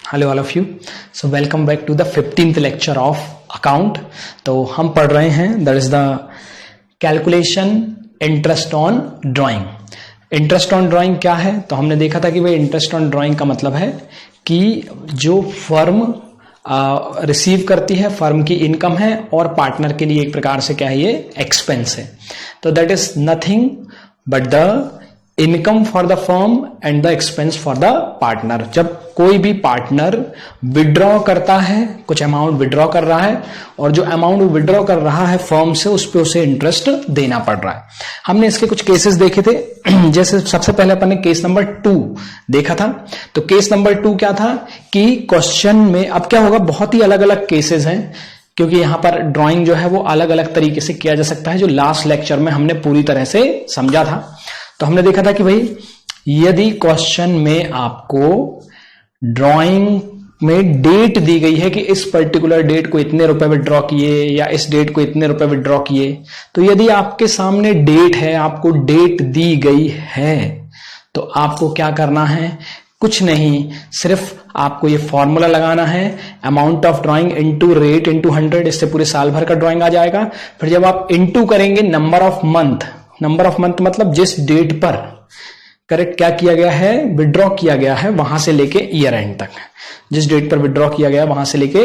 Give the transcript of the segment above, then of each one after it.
Hello all of you. So welcome back to the 15th lecture of account. तो हम पढ़ रहे हैं that is the calculation interest on drawing. Interest on drawing क्या है? तो हमने देखा था कि भाई इंटरेस्ट ऑन ड्राइंग का मतलब है कि जो फर्म रिसीव करती है, फर्म की इनकम है और पार्टनर के लिए एक प्रकार से क्या है, ये एक्सपेंस है। तो that is nothing but the income for the firm and the expense for the partner. जब कोई भी पार्टनर विड्रॉ करता है, कुछ अमाउंट विड्रॉ कर रहा है और जो अमाउंट विड्रॉ कर रहा है फर्म से, उस पे उसे इंटरेस्ट देना पड़ रहा है। हमने इसके कुछ केसेस देखे थे। जैसे सबसे पहले अपन ने केस नंबर 2 देखा था। तो केस नंबर 2 क्या था कि क्वेश्चन में अब क्या होगा, बहुत ही अलग अलग केसेस हैं क्योंकि यहां पर ड्राइंग जो है वो अलग अलग तरीके से किया जा सकता है, जो लास्ट लेक्चर में हमने पूरी तरह से समझा था। तो हमने देखा था कि भाई यदि क्वेश्चन में आपको ड्राइंग में डेट दी गई है कि इस पर्टिकुलर डेट को इतने रुपए विड्रॉ किए या इस डेट को इतने रुपए विड्रॉ किए, तो यदि आपके सामने डेट है, आपको डेट दी गई है, तो आपको क्या करना है? कुछ नहीं, सिर्फ आपको ये फॉर्मूला लगाना है, amount of drawing into rate into 100। इससे पूरे साल भर का ड्राइंग आ जाएगा। फिर जब आप इनटू करेंगे number of month, number of month मतलब जिस डेट पर करेक्ट क्या किया गया है, विड्रॉ किया गया है, वहां से लेके ईयर एंड तक, जिस डेट पर विड्रॉ किया गया वहां से लेके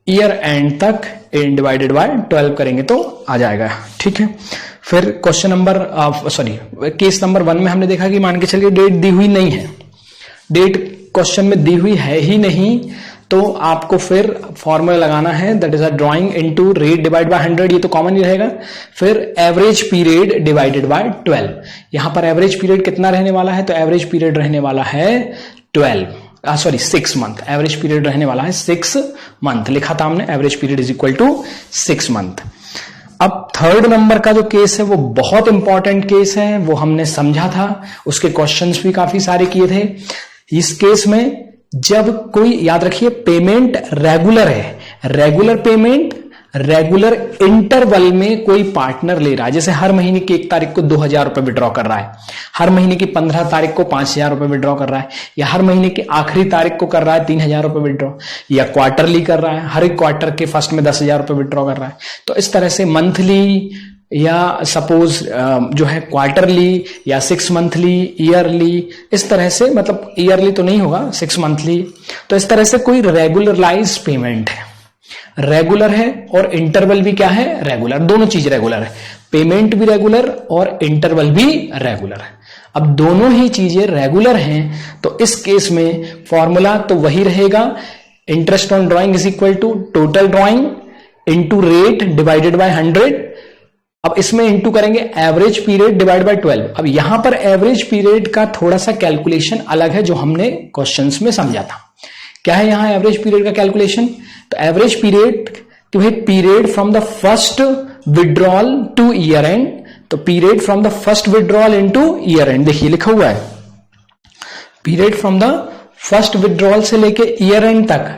ईयर एंड तक डिवाइडेड बाय 12 करेंगे तो आ जाएगा। ठीक है। फिर क्वेश्चन नंबर केस नंबर 1 में हमने देखा कि मान के चलिए डेट दी हुई नहीं है, डेट क्वेश्चन में दी हुई है ही नहीं, तो आपको फिर फॉर्मूला लगाना है that is a drawing into rate divide by 100, ये तो कॉमन ही रहेगा। फिर एवरेज पीरियड डिवाइडेड बाय 12। यहां पर एवरेज पीरियड कितना रहने वाला है? तो एवरेज पीरियड रहने वाला है 6 मंथ। एवरेज पीरियड रहने वाला है 6 मंथ। लिखा था हमने average period is equal to 6 month. अब थर्ड नंबर का जो केस है वो बहुत इंपॉर्टेंट केस है, वो हमने समझा था, उसके क्वेश्चंस भी काफी सारे किए थे। इस केस में जब कोई, याद रखिए, पेमेंट रेगुलर है, रेगुलर पेमेंट रेगुलर इंटरवल में कोई पार्टनर ले रहा है, जैसे हर महीने की 1 तारीख को 2000 रुपए विड्रॉ कर रहा है, हर महीने की 15 तारीख को 5000 रुपए विड्रॉ कर रहा है, या हर महीने की आखिरी तारीख को कर रहा है 3000 रुपए विड्रॉ, या क्वार्टरली कर रहा है, हर एक क्वार्टर के फर्स्ट में 10,000 रुपए विड्रॉ कर रहा है। तो इस तरह से मंथली या सपोज जो है क्वार्टरली या 6 मंथली, ईयरली, इस तरह से, मतलब ईयरली तो नहीं होगा, 6 मंथली। तो इस तरह से कोई रेगुलराइज पेमेंट है, रेगुलर है और इंटरवल भी क्या है, रेगुलर। दोनों चीज रेगुलर है, पेमेंट भी रेगुलर और इंटरवल भी रेगुलर है। अब दोनों ही चीजें रेगुलर हैं तो इस केस में फॉर्मूला तो वही रहेगा, interest on drawing is equal to total drawing into rate divided by 100। अब इसमें इंटू करेंगे एवरेज पीरियड डिवाइड बाय 12। अब यहां पर एवरेज पीरियड का थोड़ा सा कैलकुलेशन अलग है जो हमने क्वेश्चंस में समझा था। क्या है यहां एवरेज पीरियड का कैलकुलेशन? तो एवरेज पीरियड कि भाई period from the first withdrawal to year end, तो period from the first withdrawal into year end, देखिए लिखा हुआ है period from the first withdrawal से लेके ईयर एंड तक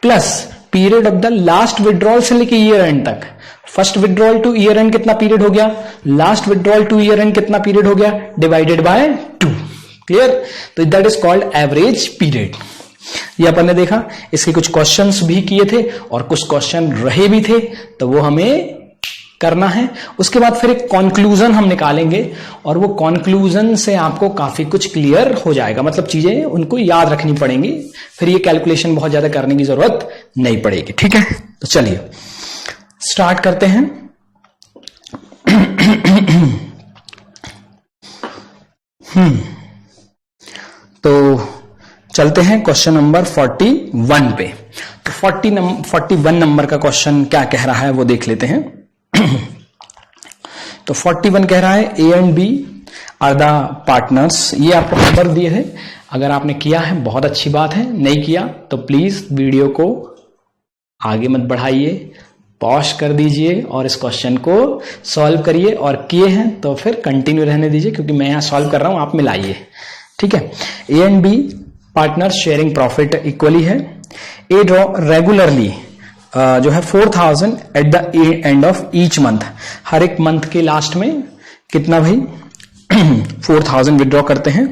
plus period of the last withdrawal से लेके ईयर एंड तक। First withdrawal to year end कितना पीरियड हो गया, last withdrawal to year end कितना पीरियड हो गया, डिवाइडेड बाय 2। क्लियर? तो that is called average period. ये अपन ने देखा। इसके कुछ क्वेश्चंस भी किए थे और कुछ क्वेश्चन रहे भी थे, तो वो हमें करना है। उसके बाद फिर एक कंक्लूजन हम निकालेंगे और वो कंक्लूजन से आपको काफी कुछ क्लियर हो जाएगा, मतलब चीजें उनको याद रखनी पड़ेंगी, फिर ये कैलकुलेशन बहुत ज्यादा करने की जरूरत नहीं पड़ेगी। ठीक है, तो चलिए स्टार्ट करते हैं। तो चलते हैं क्वेश्चन नंबर 41 पे। तो 41 नंबर का क्वेश्चन क्या कह रहा है वो देख लेते हैं। तो 41 कह रहा है A and B are the partners. ये आपको नंबर दिए हैं, अगर आपने किया है बहुत अच्छी बात है, नहीं किया तो प्लीज वीडियो को आगे मत बढ़ाइए, पॉज कर दीजिए और इस क्वेश्चन को सॉल्व करिए, और किए हैं तो फिर कंटिन्यू रहने दीजिए क्योंकि मैं यहां सॉल्व कर रहा हूं, आप मिलाइए। ठीक है। A and B partner sharing profit equally है। ए ड्रॉ रेगुलरली जो है 4000 at the end of each month. हर एक मंथ के लास्ट में कितना भाई 4000 विड्रॉ करते हैं,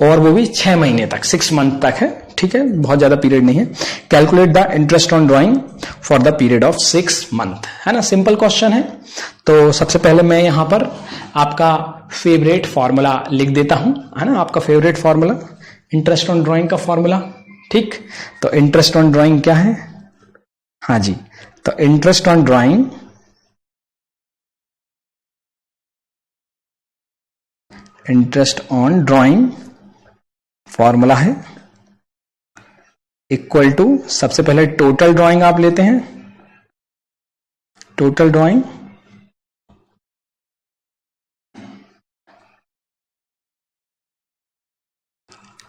और वो भी 6 महीने तक, 6 मंथ तक है, ठीक है, बहुत ज्यादा पीरियड नहीं है। Calculate the interest on drawing for the period of 6 month, है ना, सिंपल क्वेश्चन है। तो सबसे पहले मैं यहां पर आपका फेवरेट फॉर्मूला लिख देता हूं, है ना, आपका favourite formula interest on drawing का फॉर्मूला। ठीक, तो इंटरेस्ट ऑन ड्राइंग क्या है? हाँ जी, तो इंटरेस्ट ऑन ड्राइंग फॉर्मूला है इक्वल टू, सबसे पहले टोटल ड्राइंग आप लेते हैं, total drawing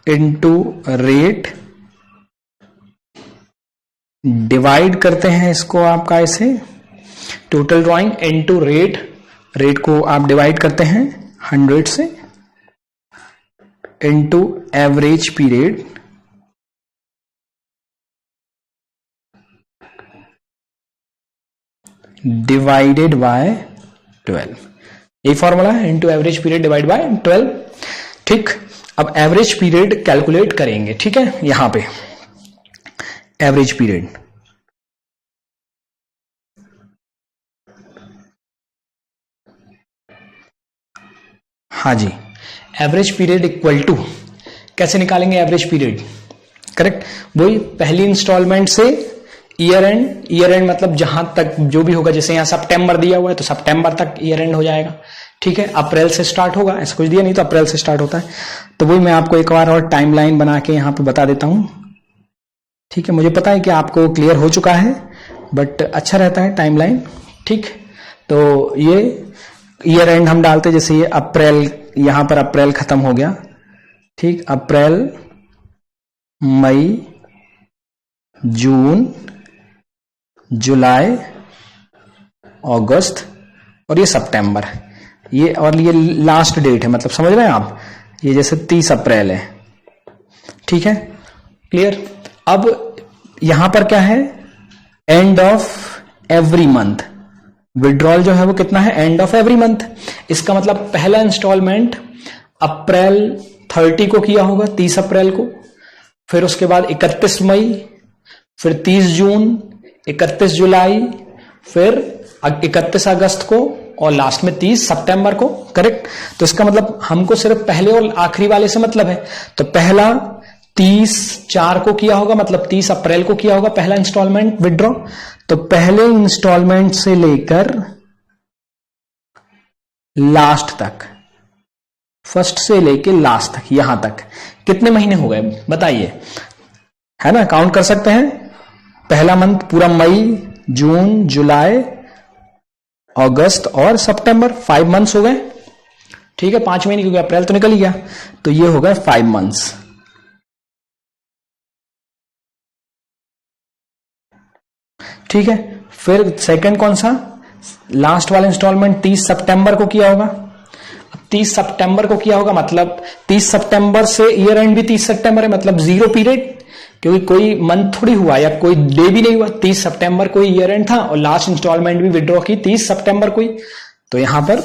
into rate, divide करते हैं इसको आपका ऐसे, total drawing into rate, rate को आप डिवाइड करते हैं 100 से, into average period divided by 12। यही फॉर्मूला है, into average period divide by 12। ठीक, अब एवरेज पीरियड कैलकुलेट करेंगे। ठीक है, यहां पे एवरेज पीरियड, हाँ जी, एवरेज पीरियड इक्वल टू, कैसे निकालेंगे एवरेज पीरियड? करेक्ट, वही पहली इंस्टॉलमेंट से ईयर एंड, ईयर एंड मतलब जहां तक जो भी होगा, जैसे यहां सितंबर दिया हुआ है तो सितंबर तक ईयर एंड हो जाएगा। ठीक है, अप्रैल से स्टार्ट होगा, ऐसा कुछ दिया नहीं तो अप्रैल से स्टार्ट होता है। तो वही मैं आपको एक बार और टाइमलाइन बना के यहां पे बता देता हूं। ठीक है, मुझे पता है कि आपको क्लियर हो चुका है, बट अच्छा रहता है टाइमलाइन। ठीक, तो ये ईयर एंड हम डालते, जैसे ये अप्रैल, यहां पर अप्रैल खत्म हो गया। ठीक, अप्रैल, मई, जून, जुलाई, अगस्त और ये सितंबर, ये और ये लास्ट डेट है, मतलब समझ रहे हैं आप, ये जैसे 30 अप्रैल है। ठीक है, क्लियर। अब यहां पर क्या है? And of every month, withdrawal जो है वो कितना है? And of every month. इसका मतलब पहला इंस्टॉलमेंट अप्रैल 30 को किया होगा, 30 अप्रैल को, फिर उसके बाद 31 मई, फिर 30 जून, 31 जुलाई, फिर 31 अगस्त को और लास्ट में 30 सितंबर को। करेक्ट, तो इसका मतलब हमको सिर्फ पहले और आखिरी वाले से मतलब है। तो पहला 30/4 को किया होगा, मतलब 30 अप्रैल को किया होगा पहला इंस्टॉलमेंट विड्रॉ। तो पहले इंस्टॉलमेंट से लेकर लास्ट तक, फर्स्ट से लेकर लास्ट तक, यहां तक कितने महीने हो गए बताइए? है ना, काउंट कर सकते हैं। पहला मंथ पूरा मई, जून, जुलाई, अगस्त और सितंबर, 5 मंथ्स हो गए। ठीक है, 5 महीने, क्योंकि अप्रैल तो निकल ही गया, तो ये हो गए 5 मंथ्स। ठीक है, फिर सेकंड कौन सा? लास्ट वाला इंस्टॉलमेंट 30 सितंबर को किया होगा। अब 30 सितंबर को किया होगा, मतलब 30 सितंबर से ईयर एंड भी 30 सितंबर है, मतलब 0 पीरियड, क्योंकि कोई मंथ थोड़ी हुआ या कोई डे भी नहीं हुआ। 30 सितंबर को ईयर एंड था और लास्ट इंस्टॉलमेंट भी विड्रॉ की 30 सितंबर को ही, तो यहां पर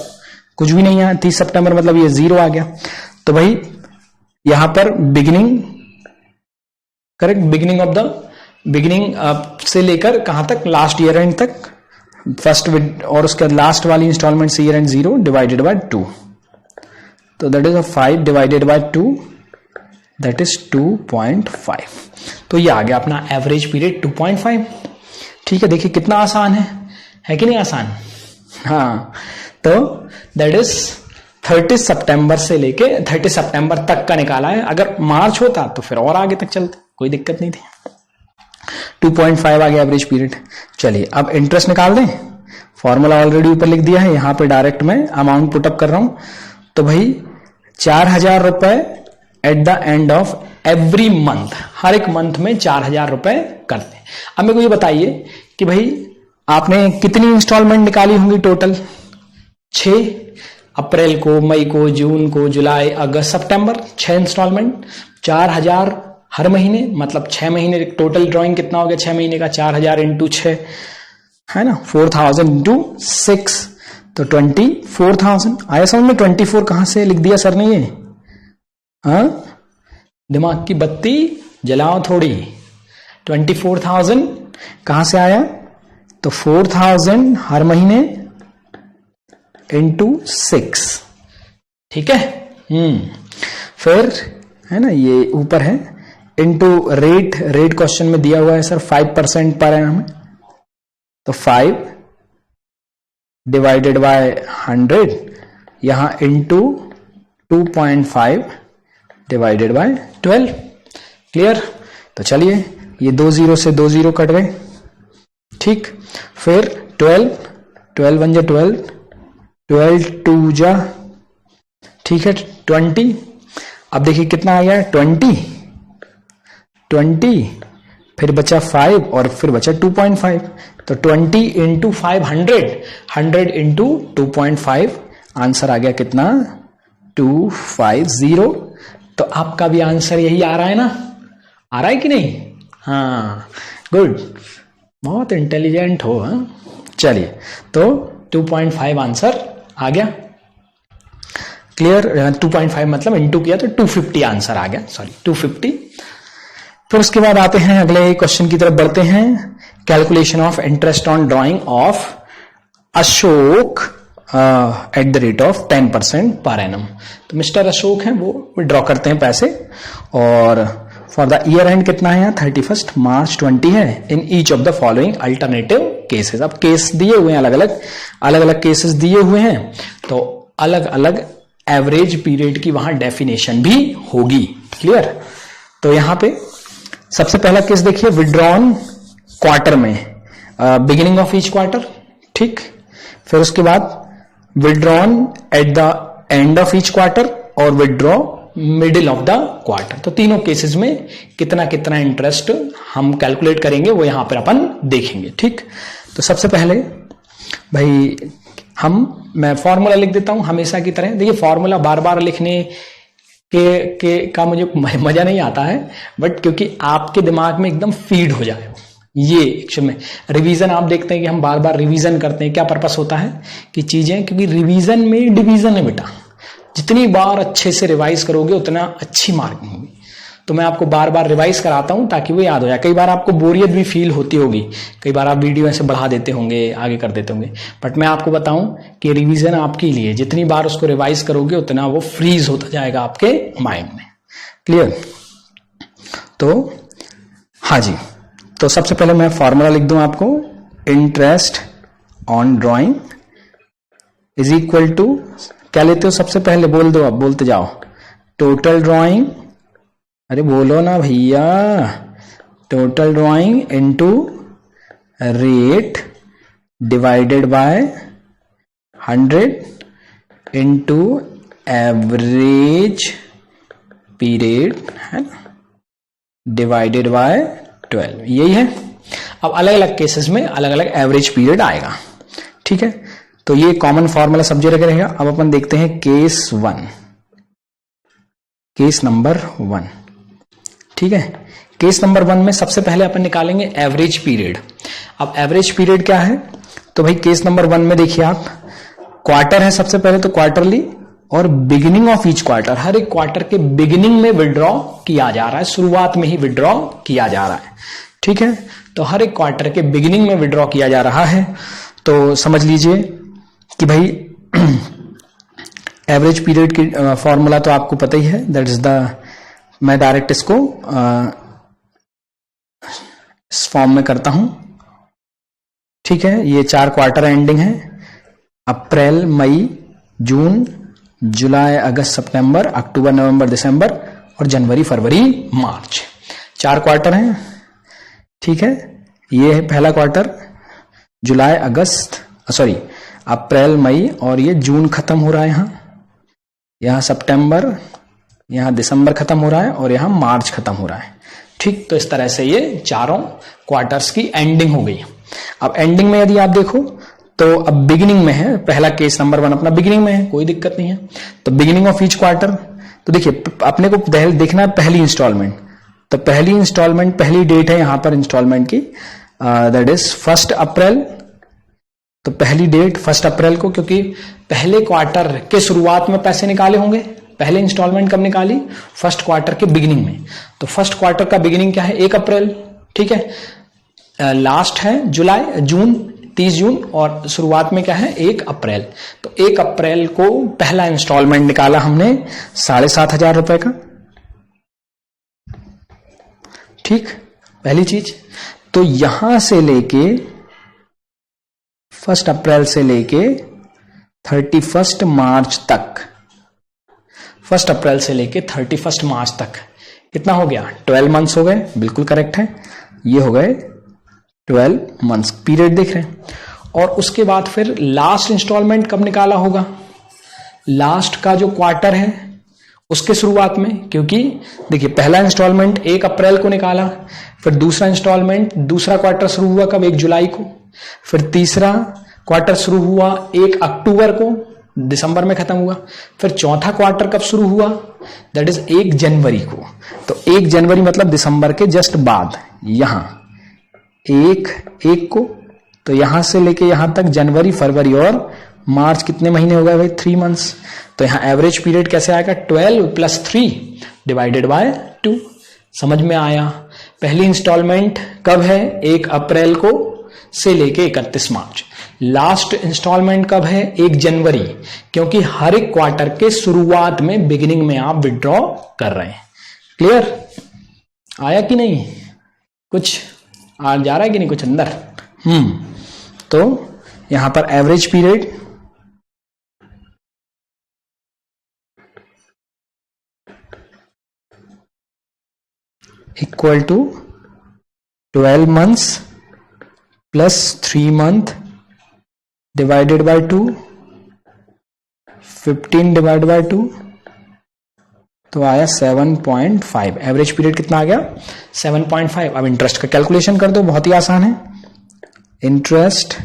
कुछ भी नहीं है। 30 सितंबर मतलब ये 0 आ गया। तो भाई यहां पर beginning, correct, beginning of the, beginning से लेकर कहां तक? लास्ट ईयर एंड तक, फर्स्ट और उसके लास्ट वाली इंस्टॉलमेंट से ईयर एंड 0 डिवाइडेड बाय 2, तो that is 5 divided by 2, that is 2.5। तो ये आ गया अपना एवरेज पीरियड 2.5। ठीक है, देखिए कितना आसान है कि नहीं आसान? हाँ, तो दैट इज 30 सितंबर से लेके 30 सितंबर तक का निकाला है। अगर मार्च होता तो फिर और आगे तक चलते, कोई दिक्कत नहीं थी। 2.5 आ गया एवरेज पीरियड। चलिए अब इंटरेस्ट निकाल दें। फॉर्मूला ऑलरेडी ऊपर लिख दिया है, यहां पे डायरेक्ट मैं अमाउंट पुटअप कर रहा हूं। तो भाई 4000 रुपए at the end of every month, हर एक मंथ में 4000 रुपए करते हैं। अब मेरे को ये बताइए कि भाई आपने कितनी इंस्टॉलमेंट निकाली होंगी टोटल? 6, अप्रैल को, मई को, जून को, जुलाई, अगस्त, सितंबर, 6 इंस्टॉलमेंट, 4000 हर महीने, मतलब 6 महीने टोटल ड्राइंग कितना हो गया 6 महीने का? 4000 इंटू 6 है ना, 4000 इंटू 6, तो 24,000 आया समझ में? 24 कहां से लिख दिया सर ने ये? हाँ, दिमाग की बत्ती जलाओ थोड़ी। 24,000 कहां से आया? तो 4,000 हर महीने इंटू 6, ठीक है। फिर है ना, ये ऊपर है इंटू रेट क्वेश्चन में दिया हुआ है सर 5% पर एनम, तो 5 डिवाइडेड बाय 100, यहां इंटू 2.5 डिवाइडेड बाय 12। क्लियर? तो चलिए ये 2 0 से 2 0 कट गए, ठीक। फिर 12 1 जा 12 2 जा, ठीक है 20। अब देखिए कितना आ गया 20, फिर बचा 5 और फिर बचा 2.5, तो 20 इंटू 5 100 इंटू 2.5, आंसर आ गया कितना? 250। तो आपका भी आंसर यही आ रहा है ना? आ रहा है कि नहीं? हाँ, गुड, बहुत इंटेलिजेंट हो। हाँ, चलिए, तो 2.5 आंसर आ गया। क्लियर? 2.5 मतलब इंटू किया तो 250 आंसर आ गया, सॉरी 250। फिर उसके बाद आते हैं अगले क्वेश्चन की तरफ बढ़ते हैं। Calculation of interest on drawing of Ashok at the rate of 10% per annum. तो मिस्टर अशोक हैं, वो विड्रॉ करते हैं पैसे, और फॉर द ईयर एंड कितना है यहाँ? 31 मार्च 20 है। In each of the following alternative cases. अब केस दिए हुए हैं, अलग अलग केसेस दिए हुए हैं, तो अलग अलग एवरेज पीरियड की वहां डेफिनेशन भी होगी। क्लियर? तो यहां पे सबसे पहला केस देखिए, विड्रॉन क्वार्टर में, बिगिनिंग ऑफ ईच क्वार्टर, ठीक। फिर उसके बाद withdrawn at the end of each quarter और withdraw middle of the quarter. तो तीनों केसेस में कितना कितना इंटरेस्ट हम कैलकुलेट करेंगे वो यहां पर अपन देखेंगे, ठीक। तो सबसे पहले भाई मैं फॉर्मूला लिख देता हूं हमेशा की तरह। देखिए फॉर्मूला बार बार लिखने का मुझे मजा नहीं आता है, बट क्योंकि आपके दिमाग में एकदम फीड हो जाए ये एक्चुअल में। रिवीजन आप देखते हैं कि हम बार बार रिवीजन करते हैं, क्या पर्पस होता है कि चीजें, क्योंकि रिवीजन में डिवीजन है बेटा, जितनी बार अच्छे से रिवाइज करोगे उतना अच्छी मार्किंग होगी। तो मैं आपको बार बार रिवाइज कराता हूं ताकि वो याद हो जाए। कई बार आपको बोरियत भी फील होती होगी, कई बार आप वीडियो ऐसे बढ़ा देते होंगे, आगे कर देते होंगे, बट मैं आपको बताऊं कि रिवीजन आपके लिए, जितनी बार उसको रिवाइज करोगे उतना वो फ्रीज होता जाएगा आपके माइंड में। क्लियर? तो हाँ जी, तो सबसे पहले मैं फॉर्मूला लिख दूं आपको। Interest on drawing is equal to, क्या लेते हो सबसे पहले? बोल दो, आप बोलते जाओ। टोटल ड्राइंग, अरे बोलो ना भैया, total drawing into rate divided by 100 into average period, है ना, डिवाइडेड बाय 12, यही है। अब अलग अलग केसेस में अलग अलग एवरेज पीरियड आएगा, ठीक है। तो ये कॉमन फॉर्मूला सब जगह रहेगा। अब अपन देखते हैं केस 1, केस नंबर 1, ठीक है। केस नंबर 1 में सबसे पहले अपन निकालेंगे एवरेज पीरियड। अब एवरेज पीरियड क्या है? तो भाई केस नंबर 1 में देखिए आप, क्वार्टर है सबसे पहले, तो क्वार्टरली और बिगिनिंग ऑफ ईच क्वार्टर, हर एक क्वार्टर के बिगिनिंग में विड्रॉ किया जा रहा है, शुरुआत में ही विड्रॉ किया जा रहा है, ठीक है। तो हर एक क्वार्टर के बिगिनिंग में विड्रॉ किया जा रहा है। तो समझ लीजिए कि भाई एवरेज पीरियड की फॉर्मूला तो आपको पता ही है, दैट इज द, मैं डायरेक्ट इसको इस फॉर्म में करता हूं, ठीक है। ये 4 क्वार्टर एंडिंग है, अप्रैल, मई, जून, जुलाई, अगस्त, सितंबर, अक्टूबर, नवंबर, दिसंबर और जनवरी, फरवरी, मार्च, 4 क्वार्टर हैं, ठीक है। ये है पहला क्वार्टर, जुलाई, अगस्त, सॉरी अप्रैल, मई, और ये जून खत्म हो रहा है, यहां सितंबर, यहां दिसंबर खत्म हो रहा है और यहां मार्च खत्म हो रहा है, ठीक। तो इस तरह से ये चारों क्वार्टर्स की एंडिंग हो गई। अब एंडिंग में यदि आप देखो तो अब बिगिनिंग में है, पहला केस नंबर 1 अपना बिगिनिंग में है, कोई दिक्कत नहीं है। तो बिगिनिंग ऑफ ईच क्वार्टर, तो देखिए अपने को देखना है पहली इंस्टॉलमेंट। तो पहली इंस्टॉलमेंट, पहली डेट है यहां पर इंस्टॉलमेंट की, दैट इज 1 अप्रैल। तो पहली डेट 1 अप्रैल को, क्योंकि पहले क्वार्टर के शुरुआत में पैसे निकाले होंगे, पहले इंस्टॉलमेंट कब निकाली? फर्स्ट क्वार्टर के बिगिनिंग में। तो फर्स्ट क्वार्टर का बिगिनिंग क्या है? 1 अप्रैल, ठीक है। लास्ट है जून 30 जून, और शुरुआत में क्या है? 1 अप्रैल। तो 1 अप्रैल को पहला इंस्टॉलमेंट निकाला हमने 7,500 रुपए का, ठीक, पहली चीज। तो यहां से लेके 1 अप्रैल से लेके 31 मार्च तक, 1 अप्रैल से लेके 31 मार्च तक कितना हो गया? 12 मंथ्स हो गए, बिल्कुल करेक्ट है, ये हो गए 12 मंथ्स पीरियड देख रहे हैं। और उसके बाद फिर लास्ट इंस्टॉलमेंट कब निकाला होगा? लास्ट का जो क्वार्टर है उसके शुरुआत में, क्योंकि देखिए पहला इंस्टॉलमेंट 1 अप्रैल को निकाला, फिर दूसरा इंस्टॉलमेंट, दूसरा क्वार्टर शुरू हुआ कब? 1 जुलाई को, फिर तीसरा क्वार्टर शुरू हुआ 1 अक्टूबर को, दिसंबर में खत्म हुआ, फिर चौथा क्वार्टर कब शुरू हुआ? दैट इज 1 जनवरी को। तो 1 जनवरी मतलब दिसंबर के जस्ट बाद, यहां 1 को, तो यहां से लेके यहां तक जनवरी, फरवरी और मार्च कितने महीने हो गए भाई? 3 मंथ्स। तो यहां एवरेज पीरियड कैसे आएगा? 12 + 3 डिवाइडेड बाय 2। समझ में आया? पहली इंस्टॉलमेंट कब है? 1 अप्रैल को से लेके 31 मार्च। लास्ट इंस्टॉलमेंट कब है? 1 जनवरी, क्योंकि हर एक क्वार्टर के शुरुआत में, बिगिनिंग में आप विड्रॉ कर रहे हैं। क्लियर? आया कि नहीं? कुछ आ जा रहा है कि नहीं कुछ अंदर? तो यहां पर average period equal to 12 months plus 3 month divided by 2, 15 divide by 2, तो आया 7.5। एवरेज पीरियड कितना आ गया? 7.5। अब इंटरेस्ट का कैलकुलेशन कर दो, बहुत ही आसान है। Interest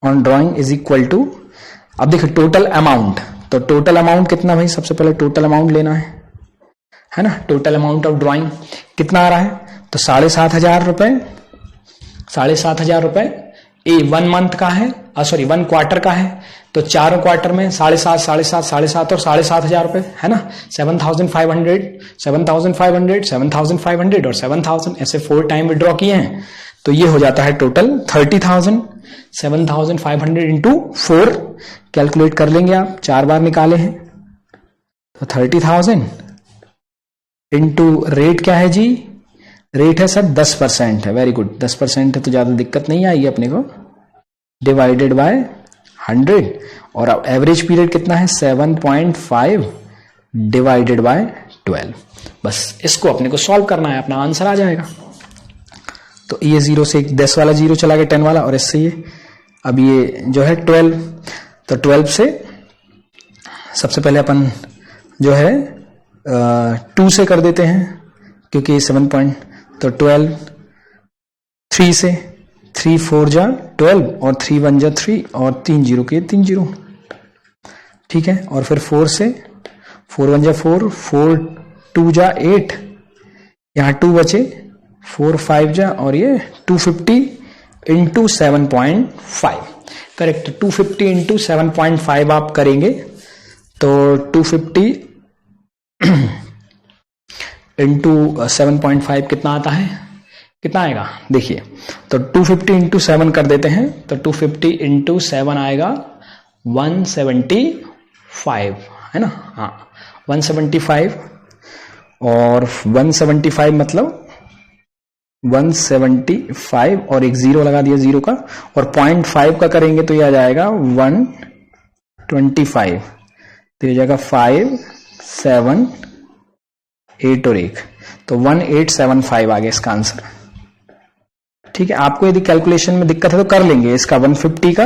on drawing is equal to, अब देखिए टोटल अमाउंट, तो टोटल अमाउंट कितना भाई? सबसे पहले टोटल अमाउंट लेना है ना? टोटल अमाउंट ऑफ ड्रॉइंग कितना आ रहा है? तो 7,500 रुपए, 7,500 रुपए। 1 मंथ का है, 1 क्वार्टर का है, तो चारों क्वार्टर में 7,500, 7,500, 7,500 और 7,500 रुपए है ना? 7,500, 7,500, 7,500 और 7,000, ऐसे 4 टाइम विड्रॉ किए हैं। तो ये हो जाता है टोटल 30,000। 7,500 इंटू 4 कैलकुलेट कर लेंगे आप, 4 बार निकाले हैं, तो 30,000 इंटू रेट क्या है जी? रेट है सर 10% है। वेरी गुड, 10% है तो ज्यादा दिक्कत नहीं आएगी अपने को, डिवाइडेड बाय 100। और अब एवरेज पीरियड कितना है? 7.5 डिवाइडेड बाय 12। बस इसको अपने को सॉल्व करना है, अपना आंसर आ जाएगा। तो ये 0 से 10 वाला 0 चला गया, 10 वाला, और इससे ये अब ये जो है 12, तो 12 से सबसे पहले अपन जो है 2 से कर देते हैं, क्योंकि 7 पॉइंट, तो 12, 3 से, 3 4 जा 12 और 3 1 जा 3 और 3 0 के 3 0, ठीक है। और फिर 4 से, 4 1 जा 4, 4 2 जा 8, यहाँ 2 बचे, 4 5 जा, और ये 250 इंटू 7.5, करेक्ट। 250 इंटू 7.5 आप करेंगे तो 250 इंटू 7.5 कितना आता है? कितना आएगा देखिए, तो 250 इंटू 7 कर देते हैं, तो 250 इंटू 7 आएगा 175, है ना? हाँ 175, और 175 मतलब 175 और एक 0 लगा दिया 0 का, और 0.5 का करेंगे तो ये आ जाएगा 125, तो ये जाएगा 5 7 8 और 1, तो 1875 आ गया इसका आंसर, ठीक है। आपको यदि कैलकुलेशन में दिक्कत है तो कर लेंगे इसका 150 का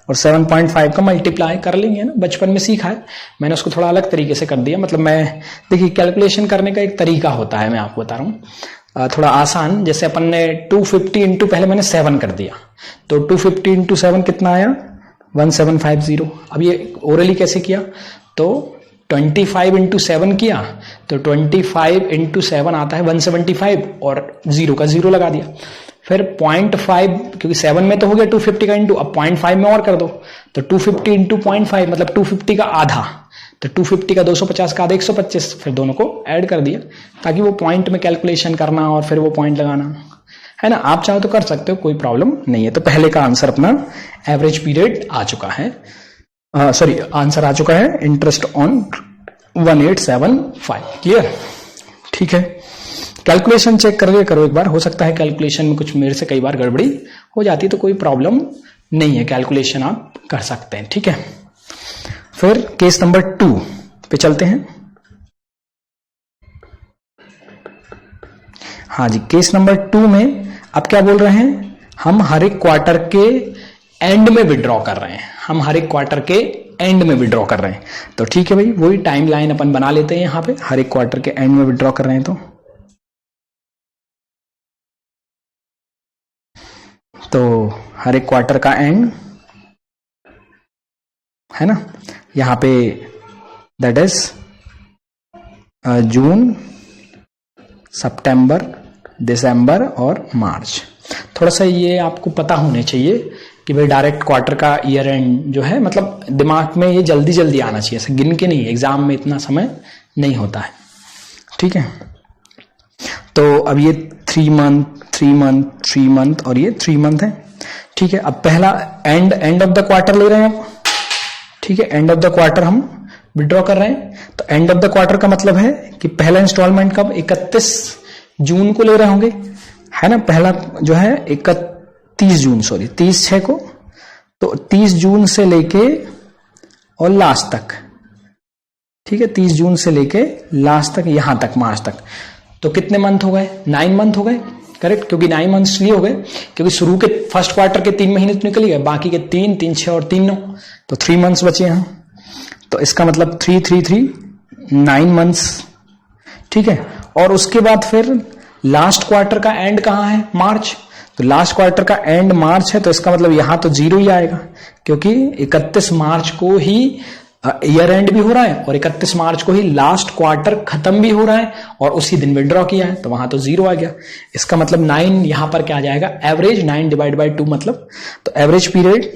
और 7.5 का मल्टीप्लाई कर लेंगे ना, बचपन में सीखा है मैंने, उसको थोड़ा अलग तरीके से कर दिया। मतलब मैं देखिए कैलकुलेशन करने का एक तरीका होता है, मैं आपको बता रहा हूँ थोड़ा आसान। जैसे अपन ने 250 इंटू, पहले मैंने 7 कर दिया, तो 250 इंटू 7 कितना आया? 1750। अब ये ओरली कैसे किया? तो 25 इंटू 7 किया, तो 25 इंटू 7 आता है 175, और 0 का 0 लगा दिया। फिर 0.5, क्योंकि 7 में तो हो गया 250 का इंटू, अब 0.5 में और कर दो, तो 250 इंटू 0.5 मतलब 250 का आधा, तो 250 का 250 का आधा 125, फिर दोनों को ऐड कर दिया ताकि वो पॉइंट में कैलकुलेशन करना और फिर वो पॉइंट लगाना, है ना। आप चाहो तो कर सकते हो, कोई प्रॉब्लम नहीं है। तो पहले का आंसर अपना एवरेज पीरियड आ चुका है, सॉरी आंसर आ चुका है इंटरेस्ट ऑन 1875। क्लियर, ठीक है। कैलकुलेशन चेक कर लिया करो एक बार, हो सकता है कैलकुलेशन में कुछ मेरे से कई बार गड़बड़ी हो जाती है, तो कोई प्रॉब्लम नहीं है, कैलकुलेशन आप कर सकते हैं, ठीक है। फिर केस नंबर 2 पे चलते हैं। हाँ जी, केस नंबर 2 में अब क्या बोल रहे हैं, हम हर एक क्वार्टर के एंड में विड्रॉ कर रहे हैं, हम हर एक क्वार्टर के एंड में विड्रॉ कर रहे हैं। तो ठीक है भाई, वही टाइम लाइन अपन बना लेते हैं यहां पे, हर एक क्वार्टर के एंड में विड्रॉ कर रहे हैं। तो हर एक क्वार्टर का एंड है ना, यहां पे दैट इज जून, सितंबर, दिसंबर और मार्च। थोड़ा सा ये आपको पता होने चाहिए कि भाई डायरेक्ट क्वार्टर का ईयर एंड जो है, मतलब दिमाग में ये जल्दी जल्दी आना चाहिए, ऐसे गिन के नहीं, एग्जाम में इतना समय नहीं होता है, ठीक है। तो अब ये 3 मंथ 3 मंथ 3 मंथ और ये 3 मंथ है, ठीक है। अब पहला एंड ऑफ द क्वार्टर ले रहे हैं हम, ठीक है, एंड ऑफ द क्वार्टर हम विड्रॉ कर रहे हैं। तो एंड ऑफ द क्वार्टर का मतलब है कि पहला इंस्टॉलमेंट कब, 31 जून को ले रहे होंगे, है ना। पहला जो है 31 जून, सॉरी 30/6 को, तो 30 जून से लेके और लास्ट तक, ठीक है, 30 जून से लेके लास्ट तक, यहां तक मार्च तक। तो कितने मंथ हो गए, 9 मंथ हो गए, करेक्ट, क्योंकि 9 मंथ इसलिए हो गए क्योंकि शुरू के फर्स्ट क्वार्टर के 3 महीने तो निकल गए, बाकी के 3, 3, 6 और 3, 9, तो 3 मंथ्स बचे यहां। तो इसका मतलब 3, 3, 3, 9 मंथ्स, ठीक है। और उसके बाद फिर लास्ट क्वार्टर का एंड कहां है, मार्च। तो लास्ट क्वार्टर का एंड मार्च है, तो इसका मतलब यहां तो 0 ही आएगा, क्योंकि 31 मार्च को ही ईयर एंड भी हो रहा है और 31 मार्च को ही लास्ट क्वार्टर खत्म भी हो रहा है और उसी दिन विड्रॉ किया है, तो वहां तो 0 आ गया। इसका मतलब 9 यहां पर क्या आ जाएगा, एवरेज 9 डिवाइड बाई 2 मतलब, तो average period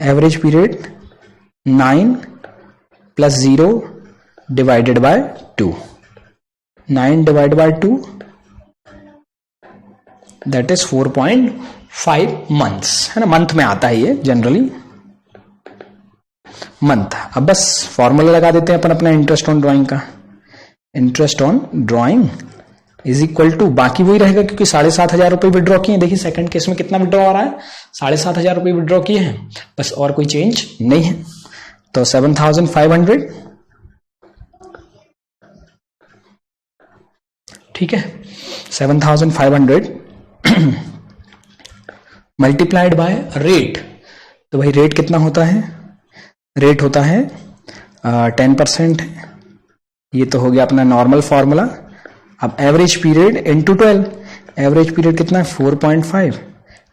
average period 9 plus 0 divided by 2, 9 divide by 2 that is 4.5 months, है ना। मंथ में आता है ये जनरली, मंथ। अब बस फॉर्मूला लगा देते हैं अपन अपना इंटरेस्ट ऑन ड्राइंग का, interest on drawing is equal to, बाकी वही रहेगा क्योंकि 7,500 रुपए विड्रॉ किए। देखिए सेकंड केस में कितना विड्रॉ आ रहा है, 7,500 रुपए विड्रॉ किए हैं, बस और कोई चेंज नहीं है। तो 7,500, ठीक है, 7,500 मल्टीप्लाइड बाय रेट। तो भाई रेट कितना होता है, रेट होता है 10% है, ये तो हो गया अपना नॉर्मल फॉर्मूला। अब average period into 12, average period कितना है 4.5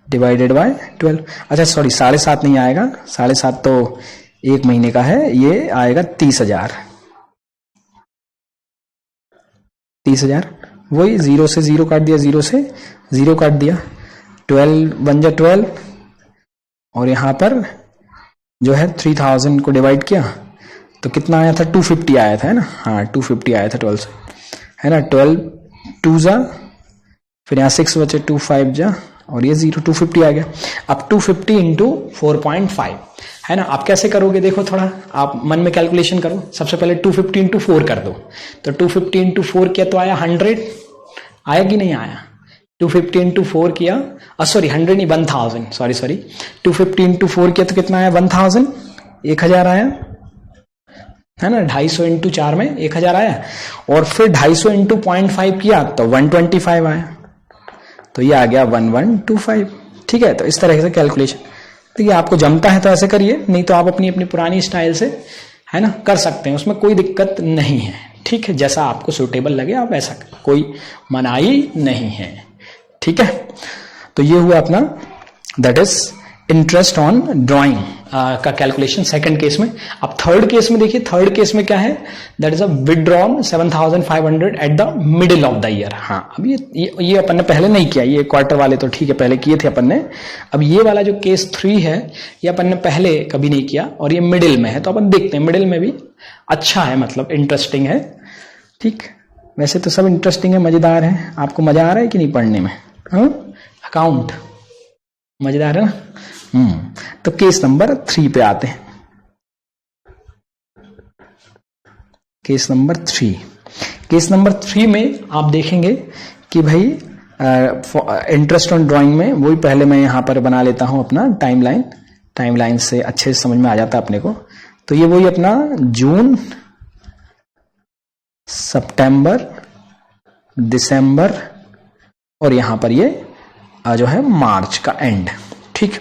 डिवाइडेड बाय 12। अच्छा सॉरी 7.5 नहीं आएगा, 7.5 तो 1 महीने का है, ये आएगा 30,000, 30,000। वही 0 से 0 काट दिया, 0 से 0 काट दिया, 12 बन जा 12, और यहां पर जो है 3000 को डिवाइड किया तो कितना आया था, 250 आया था, है ना। हाँ 250 आया था 12 से, है ना। 12 2 जा, फिर यहाँ 6 बचे, 2 5 जा, और ये 0, 250 आ गया। अब 250 इंटू 4.5, है ना। आप कैसे करोगे, देखो थोड़ा आप मन में कैलकुलेशन करो। सबसे पहले 250 इंटू 4 कर दो, तो 250 इंटू 4 किया तो आया 100, आया कि नहीं आया। 250 इंटू 4 किया, सॉरी 100 नहीं 1000, सॉरी 250 इंटू 4 किया तो कितना आया 1000, 1000 आया, है ना। 250 इंटू 4 में 1000 आया, और फिर 250 इंटू 0.5 किया तो 125 आया, तो ये आ गया 1125, ठीक है। तो इस तरह से कैलकुलेशन, देखिए आपको जमता है तो ऐसे करिए, नहीं तो आप अपनी अपनी पुरानी स्टाइल से, है ना, कर सकते हैं, उसमें कोई दिक्कत नहीं है, ठीक है। जैसा आपको सुटेबल लगे आप ऐसा, कोई मनाही नहीं है, ठीक है। तो ये हुआ अपना that is interest on drawing का कैलकुलेशन सेकंड केस में। अब थर्ड केस में देखिए, थर्ड केस में क्या है, that is a withdrawn 7,500 at the middle of the year. हाँ, अब ये अपन ने पहले नहीं किया, ये क्वार्टर वाले तो ठीक है पहले किए थे अपन ने। अब ये वाला जो केस 3 है ये अपन ने पहले कभी नहीं किया और ये मिडिल में है, तो अपन देखते हैं मिडिल में भी अच्छा है, मतलब इंटरेस्टिंग है। ठीक, वैसे तो सब इंटरेस्टिंग है, मजेदार है। आपको मजा आ रहा है कि नहीं पढ़ने में? अकाउंट मजेदार है ना। तो केस नंबर 3 पे आते हैं। केस नंबर 3, केस नंबर 3 में आप देखेंगे कि भाई इंटरेस्ट ऑन ड्राइंग में वही पहले मैं यहां पर बना लेता हूं अपना टाइमलाइन, टाइमलाइन से अच्छे से समझ में आ जाता है अपने को। तो ये वही अपना जून, सितंबर, दिसंबर और यहां पर ये जो है मार्च का एंड। ठीक,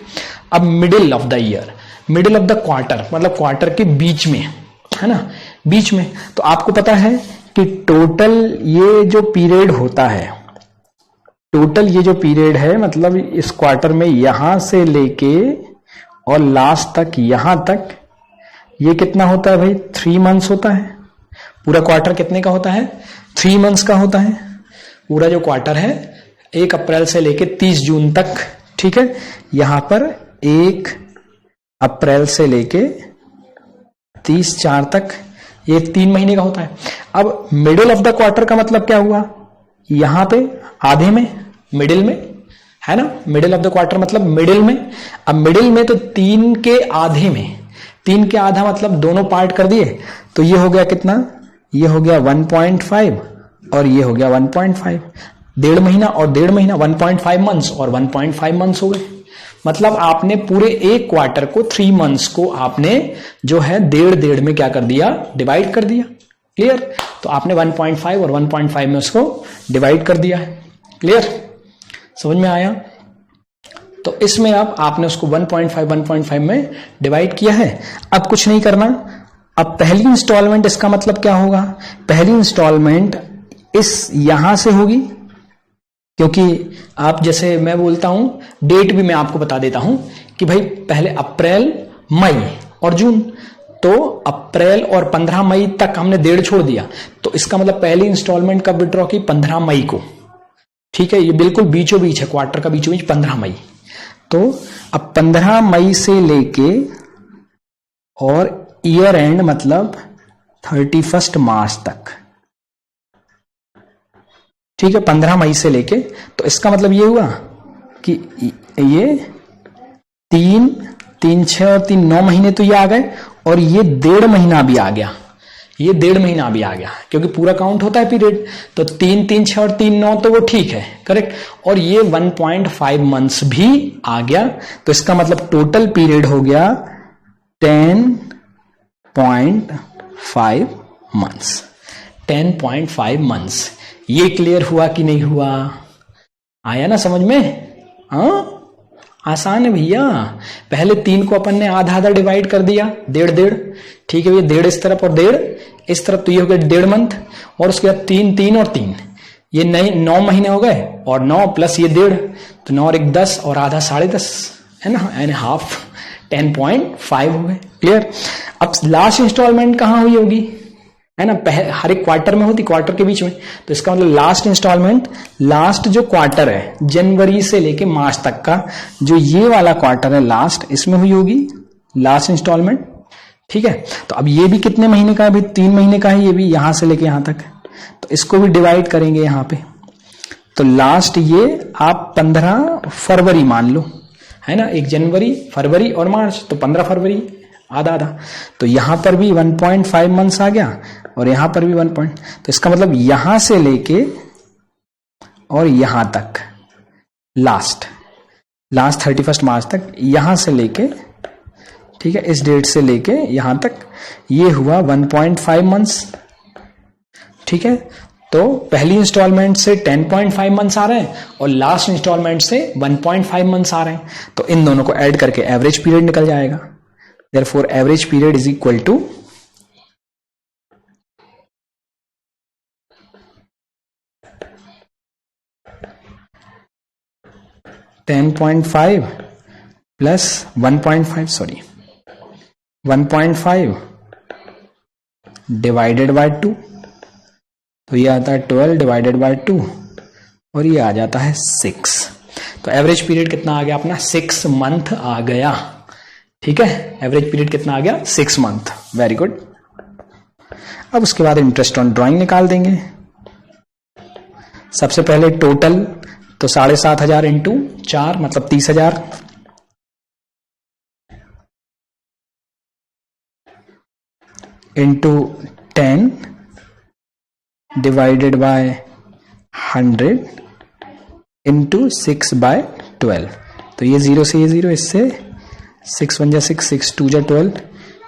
अब middle of the year, middle of the quarter, मतलब क्वार्टर के बीच में, है ना, बीच में। तो आपको पता है कि टोटल ये जो पीरियड होता है, टोटल ये जो पीरियड है, मतलब इस क्वार्टर में यहां से लेके और लास्ट तक, यहां तक, ये कितना होता है भाई? 3 मंथ्स होता है। पूरा क्वार्टर कितने का होता है? 3 मंथ्स का होता है। पूरा जो क्वार्टर है 1 अप्रैल से लेके 30 जून तक। ठीक है, यहां पर 1 अप्रैल से लेके 30/4 तक, ये 3 महीने का होता है। अब मिडिल ऑफ द क्वार्टर का मतलब क्या हुआ? यहां पे आधे में, मिडिल में, है ना। मिडिल ऑफ द क्वार्टर मतलब मिडिल में। अब मिडिल में तो 3 के आधे में, 3 के आधा मतलब दोनों पार्ट कर दिए, तो ये हो गया कितना? ये हो गया 1.5 और ये हो गया 1.5, 1.5 महीना और 1.5 महीना, 1.5 मंथ्स और 1.5 मंथ्स हो गए। मतलब आपने पूरे एक क्वार्टर को, 3 मंथ्स को आपने जो है 1.5 में क्या कर दिया? डिवाइड कर दिया। क्लियर? तो आपने 1.5 और 1.5 में उसको डिवाइड कर दिया है। क्लियर? समझ में आया? तो इसमें अब आपने उसको 1.5 में डिवाइड किया है। अब कुछ नहीं करना। अब पहली इंस्टॉलमेंट, इसका मतलब क्या होगा? पहली इंस्टॉलमेंट इस यहां से होगी, क्योंकि आप जैसे मैं बोलता हूं, डेट भी मैं आपको बता देता हूं कि भाई पहले अप्रैल, मई और जून, तो अप्रैल और 15 मई तक हमने 1.5 छोड़ दिया, तो इसका मतलब पहली इंस्टॉलमेंट कब विड्रॉ की? 15 मई को। ठीक है, ये बिल्कुल बीचों बीच है, क्वार्टर का बीचों बीच 15 मई। तो अब 15 मई से लेके और ईयर एंड मतलब 31 मार्च तक। ठीक है, 15 मई से लेके, तो इसका मतलब ये हुआ कि ये 3, 3, 6 और 3, 9 महीने तो ये आ गए, और ये 1.5 महीना भी आ गया, ये 1.5 महीना भी आ गया, क्योंकि पूरा काउंट होता है पीरियड। तो 3, 3, 6 और 3, 9 तो वो ठीक है, करेक्ट। और ये 1.5 मंथ्स भी आ गया, तो इसका मतलब टोटल पीरियड हो गया 10.5 मंथ्स। 10.5 मंथ्स। ये क्लियर हुआ कि नहीं हुआ? आया ना समझ में? हाँ, आसान है भैया। पहले 3 को अपन ने आधा आधा डिवाइड कर दिया, 1.5। ठीक है, ये 1.5 इस तरफ और 1.5 इस तरफ, तो ये हो गया 1.5 मंथ। और उसके बाद 3, 3 और 3, ये 9 महीने हो गए, और 9 प्लस ये 1.5, तो 9 और 1 10 और आधा 10.5 है ना, एंड हाफ 10.5 हो गए। क्लियर? अब लास्ट इंस्टॉलमेंट कहां हुई होगी, है ना, हर एक क्वार्टर में होती, क्वार्टर के बीच में। तो इसका मतलब लास्ट इंस्टॉलमेंट, लास्ट जो क्वार्टर है जनवरी से लेके मार्च तक का, जो ये वाला क्वार्टर है लास्ट, इसमें हुई होगी लास्ट इंस्टॉलमेंट। ठीक है, तो अब ये भी कितने महीने का है भाई? 3 महीने का है ये भी, यहां से लेके यहां तक। तो इसको भी डिवाइड करेंगे यहां पे, तो लास्ट ये आप 15 फरवरी मान लो, है ना, 1 जनवरी, फरवरी और मार्च, तो 15 फरवरी, आधा आधा। तो यहां पर भी 1.5 मंथ्स आ गया, और यहां पर भी 1 पॉइंट, तो इसका मतलब यहां से लेके और यहां तक, लास्ट 31 मार्च तक, यहां से लेके, ठीक है, इस डेट से लेके यहां तक, ये हुआ 1.5 मंथ्स। ठीक है, तो पहली इंस्टॉलमेंट से 10.5 मंथ्स आ रहे हैं, और लास्ट इंस्टॉलमेंट से 1.5 मंथ्स आ रहे हैं, तो इन दोनों को ऐड करके एवरेज पीरियड निकल जाएगा। Therefore, average period is equal to 10.5 plus 1.5 sorry 1.5 divided by 2, तो ये आता है 12 डिवाइडेड बाय 2 और ये आ जाता है 6। तो एवरेज पीरियड कितना आ गया अपना 6 मंथ आ गया। ठीक है, एवरेज पीरियड कितना आ गया 6 मंथ। Very good. अब उसके बाद इंटरेस्ट ऑन ड्राइंग निकाल देंगे। सबसे पहले टोटल तो 7,500 इंटू 4 मतलब 30,000, इंटू 10 डिवाइडेड बाय 100 इंटू 6/12। तो ये 0 से ये 0, इससे 6 1 जा 6, 6 2 जा 12,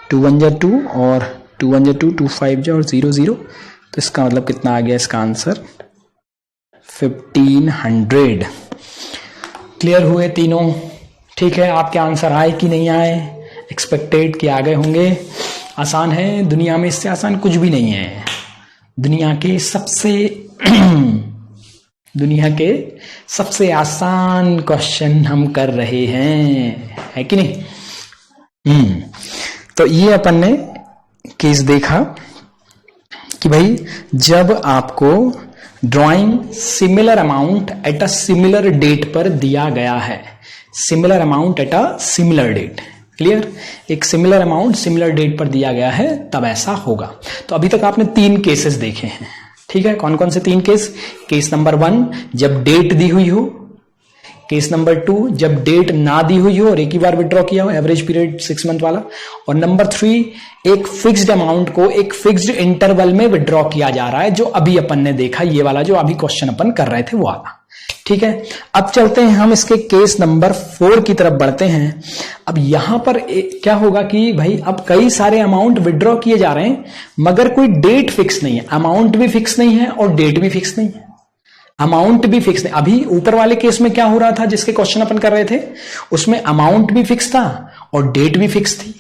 2 1 जा 2 और 2 1 जा 2, 2 5 जा और 0 0। तो इसका मतलब कितना आ गया इसका आंसर 1500। क्लियर हुए तीनों? ठीक है, आपके आंसर आए कि नहीं आए? एक्सपेक्टेड कि आ गए होंगे। आसान है, दुनिया में इससे आसान कुछ भी नहीं है। दुनिया के सबसे आसान क्वेश्चन हम कर रहे हैं, है कि नहीं? तो ये अपन ने केस देखा कि भाई जब आपको drawing similar amount at a similar date पर दिया गया है, similar amount at a similar date, clear, एक सिमिलर अमाउंट सिमिलर डेट पर दिया गया है तब ऐसा होगा। तो अभी तक आपने 3 केसेस देखे हैं। ठीक है, कौन कौन से 3 केस? केस नंबर 1 जब डेट दी हुई हो, केस नंबर 2 जब डेट ना दी हुई हो और एक ही बार विड्रॉ किया हो, एवरेज पीरियड 6 मंथ वाला, और नंबर 3 एक फिक्स्ड अमाउंट को एक फिक्स्ड इंटरवल में विड्रॉ किया जा रहा है, जो अभी अपन ने देखा, ये वाला जो अभी क्वेश्चन अपन कर रहे थे वो वाला। ठीक है, अब चलते हैं हम इसके केस नंबर 4 की तरफ बढ़ते हैं। अब यहां पर क्या होगा कि भाई अब कई सारे अमाउंट विड्रॉ किए जा रहे हैं मगर कोई डेट फिक्स नहीं है, अमाउंट भी फिक्स नहीं है और डेट भी फिक्स नहीं है, अमाउंट भी फिक्स नहीं। अभी ऊपर वाले केस में क्या हो रहा था जिसके क्वेश्चन अपन कर रहे थे, उसमें अमाउंट भी फिक्स था और डेट भी फिक्स थी।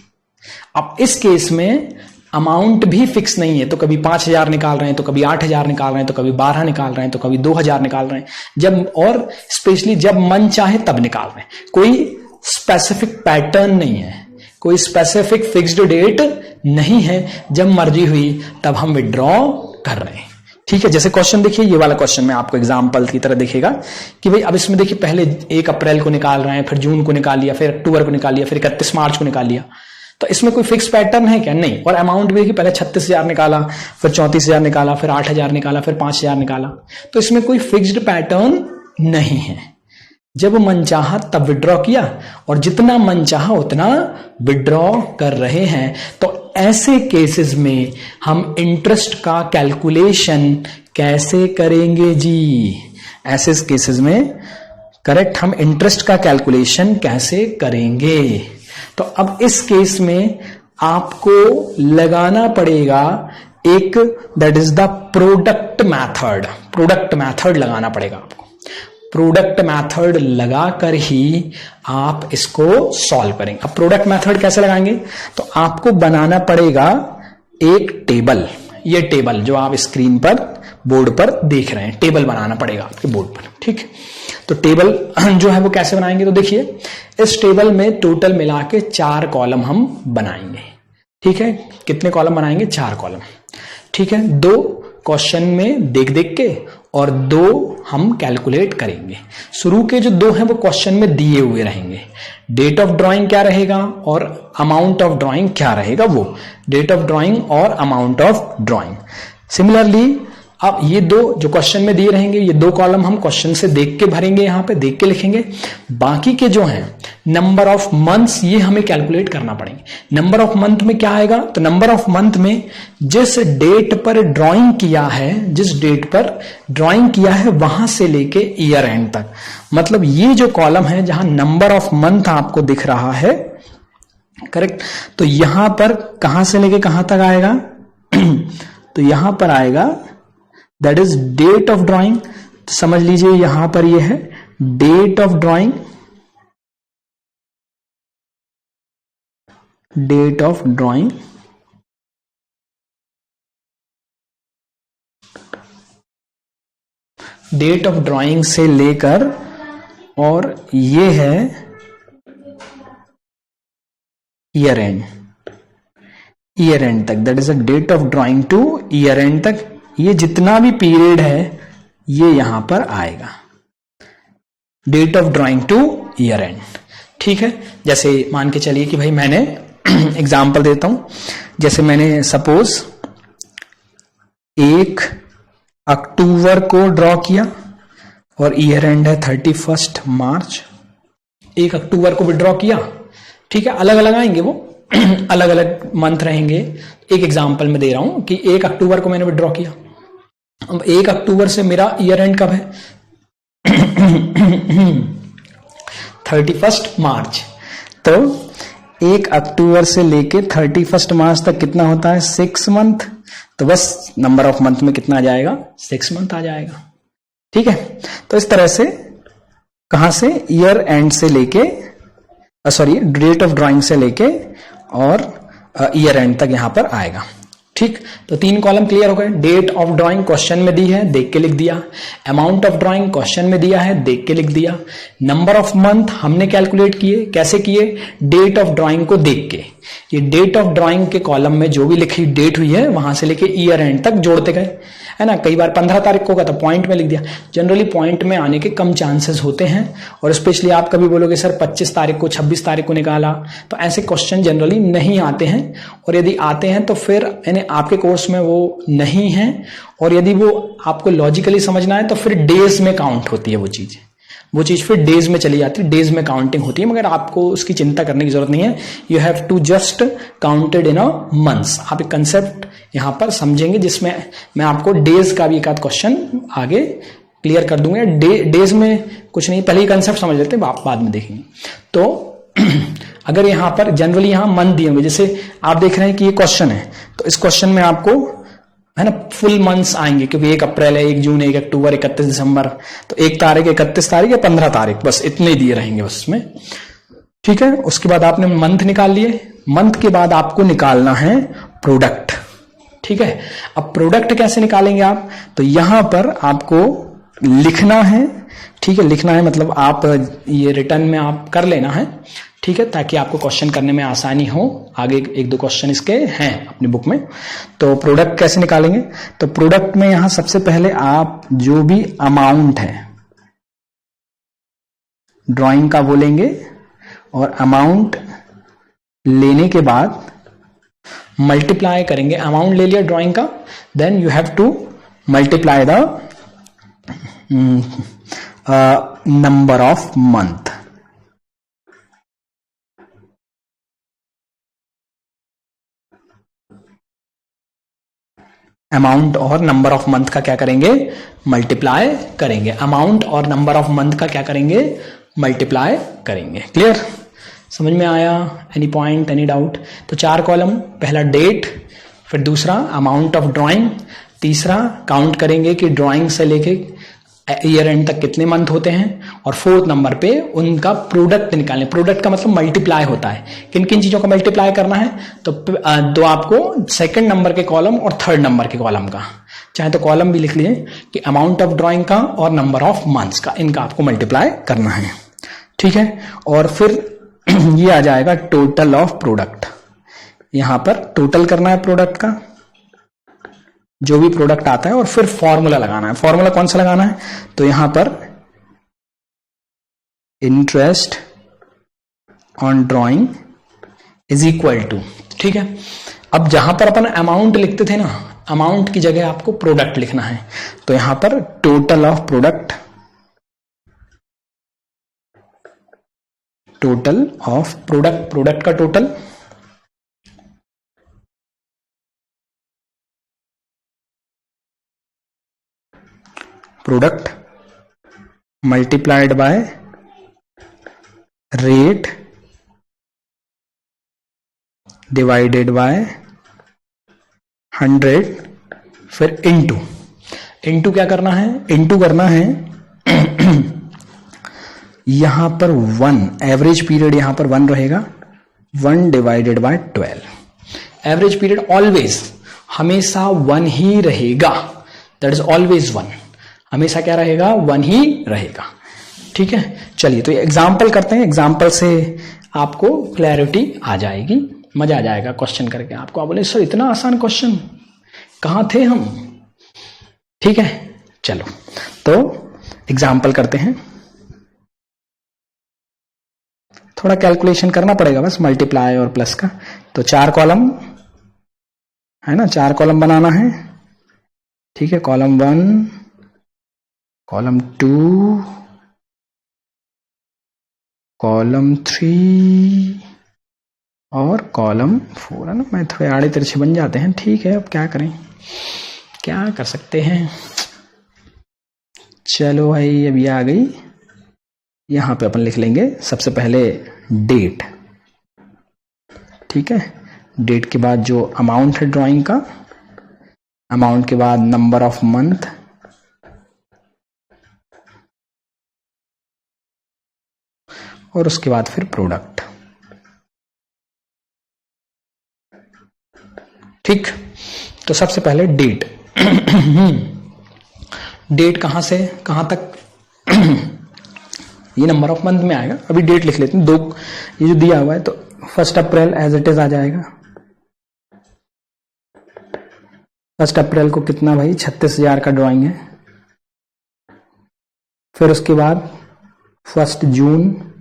अब इस केस में अमाउंट भी फिक्स नहीं है, तो कभी 5,000 निकाल रहे हैं, तो कभी 8,000 निकाल रहे हैं, तो कभी 12 निकाल रहे हैं, तो कभी 2,000 निकाल रहे हैं, जब और स्पेशली जब मन चाहे तब निकाल रहे हैं। कोई स्पेसिफिक पैटर्न नहीं है, कोई स्पेसिफिक फिक्स्ड डेट नहीं है, जब मर्जी हुई तब हम विड्रॉ कर रहे हैं। ठीक है, जैसे क्वेश्चन देखिए, ये वाला क्वेश्चन में आपको एग्जांपल की तरह दिखेगा कि भाई अब इसमें देखिए पहले 1 अप्रैल को निकाल रहे हैं, फिर जून को निकाल लिया, फिर अक्टूबर को निकाल लिया, फिर 31 मार्च को निकाल लिया। तो इसमें कोई फिक्स पैटर्न है क्या? नहीं। और अमाउंट भी देखिए, पहले 36,000 निकाला, फिर 34,000 निकाला, फिर 8,000 निकाला, फिर 5,000 निकाला। तो इसमें कोई फिक्स्ड पैटर्न नहीं है, जब मन चाहा तब विड्रॉ किया और जितना मन चाहा उतना विड्रॉ कर रहे हैं। तो ऐसे केसेस में हम इंटरेस्ट का कैलकुलेशन कैसे करेंगे जी? ऐसे केसेस में करेक्ट हम इंटरेस्ट का कैलकुलेशन कैसे करेंगे? तो अब इस केस में आपको लगाना पड़ेगा एक, that is the product method. Product method लगाना पड़ेगा आपको। प्रोडक्ट मैथड लगाकर ही आप इसको सॉल्व करेंगे। अब प्रोडक्ट मैथड कैसे लगाएंगे? तो आपको बनाना पड़ेगा एक टेबल। ये टेबल जो आप स्क्रीन पर बोर्ड पर देख रहे हैं, टेबल बनाना पड़ेगा आपके बोर्ड पर। ठीक, तो टेबल जो है वो कैसे बनाएंगे? तो देखिए, इस टेबल में टोटल मिला के 4 कॉलम हम बनाएंगे। ठीक है, कितने कॉलम बनाएंगे? 4 कॉलम। ठीक है, 2 क्वेश्चन में देख देख के और 2 हम कैलकुलेट करेंगे। शुरू के जो 2 हैं वो क्वेश्चन में दिए हुए रहेंगे। डेट ऑफ ड्राइंग क्या रहेगा और अमाउंट ऑफ ड्राइंग क्या रहेगा, वो डेट ऑफ ड्राइंग और अमाउंट ऑफ ड्राइंग। सिमिलरली अब ये 2 जो क्वेश्चन में दिए रहेंगे, ये 2 कॉलम हम क्वेश्चन से देख के भरेंगे, यहां पे देख के लिखेंगे। बाकी के जो हैं नंबर ऑफ मंथ्स, ये हमें कैलकुलेट करना पड़ेंगे। नंबर ऑफ मंथ में क्या आएगा? तो नंबर ऑफ मंथ में जिस डेट पर ड्राइंग किया है, जिस डेट पर ड्राइंग किया है वहां से लेके ईयर एंड तक, मतलब ये जो कॉलम है जहां नंबर ऑफ मंथ आपको दिख रहा है, करेक्ट, तो यहां पर कहां से लेके कहां तक आएगा? तो यहां पर आएगा that is date of drawing. तो समझ लीजिए यहां पर ये है date of drawing, date of drawing, date of drawing से लेकर और ये है ईयर एंड, ईयर एंड तक, that is a date of drawing to year end तक, ये जितना भी पीरियड है ये यहां पर आएगा, date of drawing to year end. ठीक है, जैसे मान के चलिए कि भाई मैंने एग्जाम्पल देता हूं, जैसे मैंने सपोज 1 अक्टूबर को ड्रॉ किया और ईयर एंड है 31 मार्च। 1 अक्टूबर को विड्रॉ किया, ठीक है, अलग अलग आएंगे वो अलग अलग मंथ रहेंगे। एक एग्जांपल में दे रहा हूं कि 1 अक्टूबर को मैंने विड्रॉ किया। अब 1 अक्टूबर से मेरा ईयर एंड कब है 31 मार्च। तो 1 अक्टूबर से लेके 31 मार्च तक कितना होता है 6 मंथ। तो बस नंबर ऑफ मंथ में कितना आ जाएगा 6 मंथ आ जाएगा। ठीक है, तो इस तरह से कहां से ईयर एंड से लेके सॉरी डेट ऑफ ड्राइंग से लेके और ईयर एंड तक यहां पर आएगा। ठीक, तो 3 कॉलम क्लियर हो गए। डेट ऑफ ड्राइंग क्वेश्चन में दी है, देख के लिख दिया। अमाउंट ऑफ ड्राइंग क्वेश्चन में दिया है, देख के लिख दिया। नंबर ऑफ मंथ हमने कैलकुलेट किए, कैसे किए, डेट ऑफ ड्राइंग को देख के। ये डेट ऑफ ड्राइंग के कॉलम में जो भी लिखी डेट हुई है वहां से लेके ईयर एंड तक जोड़ते गए, है ना। कई बार 15 तारीख को होगा तो पॉइंट में लिख दिया। जनरली पॉइंट में आने के कम चांसेस होते हैं, और स्पेशली आप कभी बोलोगे सर 25 तारीख को 26 तारीख को निकाला, तो ऐसे क्वेश्चन जनरली नहीं आते हैं। और यदि आते हैं तो फिर यानी आपके कोर्स में वो नहीं है, और यदि वो आपको लॉजिकली समझना है तो फिर डेज में काउंट होती है वो चीज फिर डेज में चली जाती है, डेज में काउंटिंग होती है। मगर आपको उसकी चिंता करने की जरूरत नहीं है। You have to just counted in a months. आप एक कंसेप्ट यहां पर समझेंगे जिसमें मैं आपको डेज का भी एक आध क्वेश्चन आगे क्लियर कर दूंगा। डेज में कुछ नहीं, पहले ही कंसेप्ट समझ लेते हैं, बाद में देखेंगे। तो अगर यहां पर जनरली यहां मंथ दिए होंगे, जैसे आप देख रहे हैं कि ये क्वेश्चन है, तो इस क्वेश्चन में आपको है ना फुल मंथ्स आएंगे, क्योंकि 1 अप्रैल है, 1 जून है, 1 अक्टूबर, 31 दिसंबर, तो 1 तारीख, 31 तारीख या 15 तारीख, बस इतने ही दिए रहेंगे बस इसमें। ठीक है, उसके बाद आपने मंथ निकाल लिए। मंथ के बाद आपको निकालना है प्रोडक्ट। ठीक है, अब प्रोडक्ट कैसे निकालेंगे आप, तो यहां पर आपको लिखना है। ठीक है, लिखना है मतलब आप ये रिटर्न में आप कर लेना है, ठीक है, ताकि आपको क्वेश्चन करने में आसानी हो। आगे 1-2 क्वेश्चन इसके हैं अपनी बुक में। तो प्रोडक्ट कैसे निकालेंगे, तो प्रोडक्ट में यहां सबसे पहले आप जो भी अमाउंट है ड्राइंग का वो लेंगे, और अमाउंट लेने के बाद मल्टीप्लाई करेंगे। अमाउंट ले लिया ड्राइंग का, then you have to multiply the number of month. Amount और नंबर ऑफ मंथ का क्या करेंगे, मल्टीप्लाई करेंगे। अमाउंट और नंबर ऑफ मंथ का क्या करेंगे, मल्टीप्लाई करेंगे। क्लियर, समझ में आया? Any point, any doubt? तो 4 कॉलम, पहला डेट, फिर दूसरा अमाउंट ऑफ ड्राइंग, तीसरा काउंट करेंगे कि ड्राइंग से लेके ईयर एंड तक कितने मंथ होते हैं, और 4th नंबर पे उनका प्रोडक्ट निकालें। प्रोडक्ट का मतलब मल्टीप्लाई होता है। किन किन चीजों का मल्टीप्लाई करना है, तो आपको 2nd नंबर के कॉलम और 3rd नंबर के कॉलम का, चाहे तो कॉलम भी लिख लिए कि अमाउंट ऑफ ड्राइंग का और नंबर ऑफ मंथ्स का, इनका आपको मल्टीप्लाई करना है। ठीक है, और फिर ये आ जाएगा टोटल ऑफ प्रोडक्ट। यहां पर टोटल करना है प्रोडक्ट का, जो भी प्रोडक्ट आता है, और फिर फॉर्मूला लगाना है। फॉर्मूला कौन सा लगाना है, तो यहां पर interest on drawing is equal to, ठीक है। अब जहां पर अपन अमाउंट लिखते थे ना, अमाउंट की जगह आपको प्रोडक्ट लिखना है, तो यहां पर total of product, total of product, product का टोटल, product multiplied by rate divided by 100, फिर इनटू क्या करना है, इनटू करना है यहां पर 1, एवरेज पीरियड यहां पर 1 रहेगा, 1 divided by 12। Average period always, हमेशा 1 ही रहेगा, दैट इज ऑलवेज 1। हमेशा क्या रहेगा, 1 ही रहेगा। ठीक है, चलिए तो एग्जाम्पल करते हैं, एग्जाम्पल से आपको क्लैरिटी आ जाएगी, मजा आ जाएगा क्वेश्चन करके आपको। आप बोले सर इतना आसान क्वेश्चन, कहाँ थे हम? ठीक है, चलो तो एग्जाम्पल करते हैं। थोड़ा कैलकुलेशन करना पड़ेगा बस, मल्टीप्लाई और प्लस का। तो 4 कॉलम है ना, 4 कॉलम बनाना है। ठीक है, कॉलम 1, कॉलम 2, कॉलम 3 और कॉलम 4, है ना। मैं थोड़े आड़े तिरछे बन जाते हैं, ठीक है, अब क्या करें, क्या कर सकते हैं। चलो भाई, अब ये आ गई। यहां पे अपन लिख लेंगे सबसे पहले डेट। ठीक है, डेट के बाद जो अमाउंट है ड्राइंग का, अमाउंट के बाद नंबर ऑफ मंथ, और उसके बाद फिर प्रोडक्ट। ठीक, तो सबसे पहले डेट। डेट कहां से कहां तक? ये नंबर ऑफ मंथ में आएगा। अभी डेट लिख लेते हैं, 2 ये जो दिया हुआ है, तो 1 अप्रैल एज इट इज आ जाएगा। 1 अप्रैल को कितना भाई? 36,000 का ड्राइंग है। फिर उसके बाद 1 जून,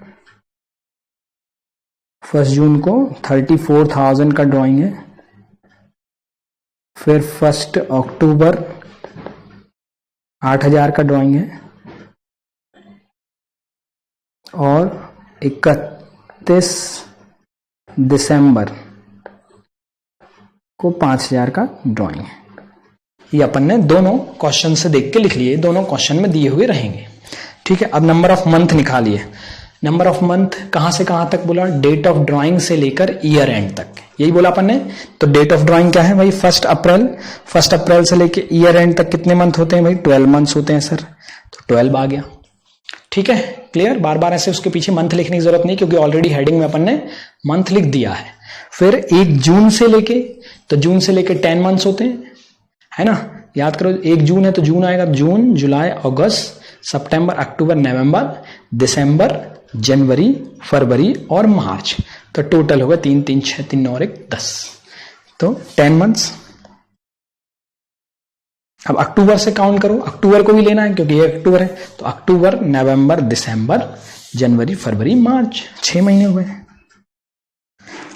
1 जून को 34,000 का ड्राइंग है। फिर 1 अक्टूबर 8,000 का ड्राइंग है। और 31 दिसंबर को 5,000 का ड्राइंग है। ये अपन ने दोनों क्वेश्चन से देख के लिख लिए, दोनों क्वेश्चन में दिए हुए रहेंगे। ठीक है, अब नंबर ऑफ मंथ निकालिए। नंबर ऑफ मंथ कहां से कहां तक बोला? डेट ऑफ ड्राइंग से लेकर ईयर एंड तक, यही बोला अपन ने। तो डेट ऑफ ड्राइंग क्या है भाई? 1 अप्रैल। 1 अप्रैल से लेकर ईयर एंड तक कितने मंथ होते हैं भाई? 12 मंथ्स होते हैं सर, तो 12 आ गया। ठीक है, क्लियर। बार बार ऐसे उसके पीछे मंथ लिखने की जरूरत नहीं, क्योंकि ऑलरेडी हेडिंग में अपन ने मंथ लिख दिया है। फिर 1 जून से लेके, तो जून से लेके 10 मंथ्स होते हैं, है ना। याद करो, 1 जून है तो जून आएगा, जून, जुलाई, अगस्त, सितंबर, अक्टूबर, नवंबर, दिसंबर, जनवरी, फरवरी और मार्च। तो टोटल होगा 3, 3, 6, 3, 9 और 1, 10, तो 10 मंथ्स। अब अक्टूबर से काउंट करो, अक्टूबर को भी लेना है क्योंकि ये अक्टूबर है, तो अक्टूबर, नवंबर, दिसंबर, जनवरी, फरवरी, मार्च, 6 महीने हुए।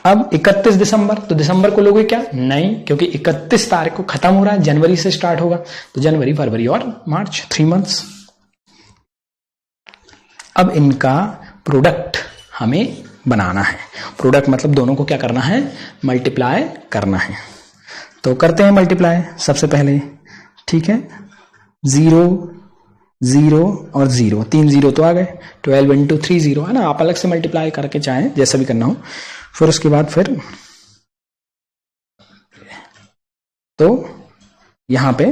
अब 31 दिसंबर, तो दिसंबर को लोगे क्या? नहीं, क्योंकि 31 तारीख को खत्म हो रहा है, जनवरी से स्टार्ट होगा, तो जनवरी, फरवरी और मार्च, 3 मंथ्स। अब इनका प्रोडक्ट हमें बनाना है। प्रोडक्ट मतलब दोनों को क्या करना है? मल्टीप्लाई करना है। तो करते हैं मल्टीप्लाई सबसे पहले। ठीक है, 0, 0 और 0, 3 0 तो आ गए। 12 into 3 0, है ना। आप अलग से मल्टीप्लाई करके चाहें, जैसा भी करना हो। फिर उसके बाद फिर तो यहां पे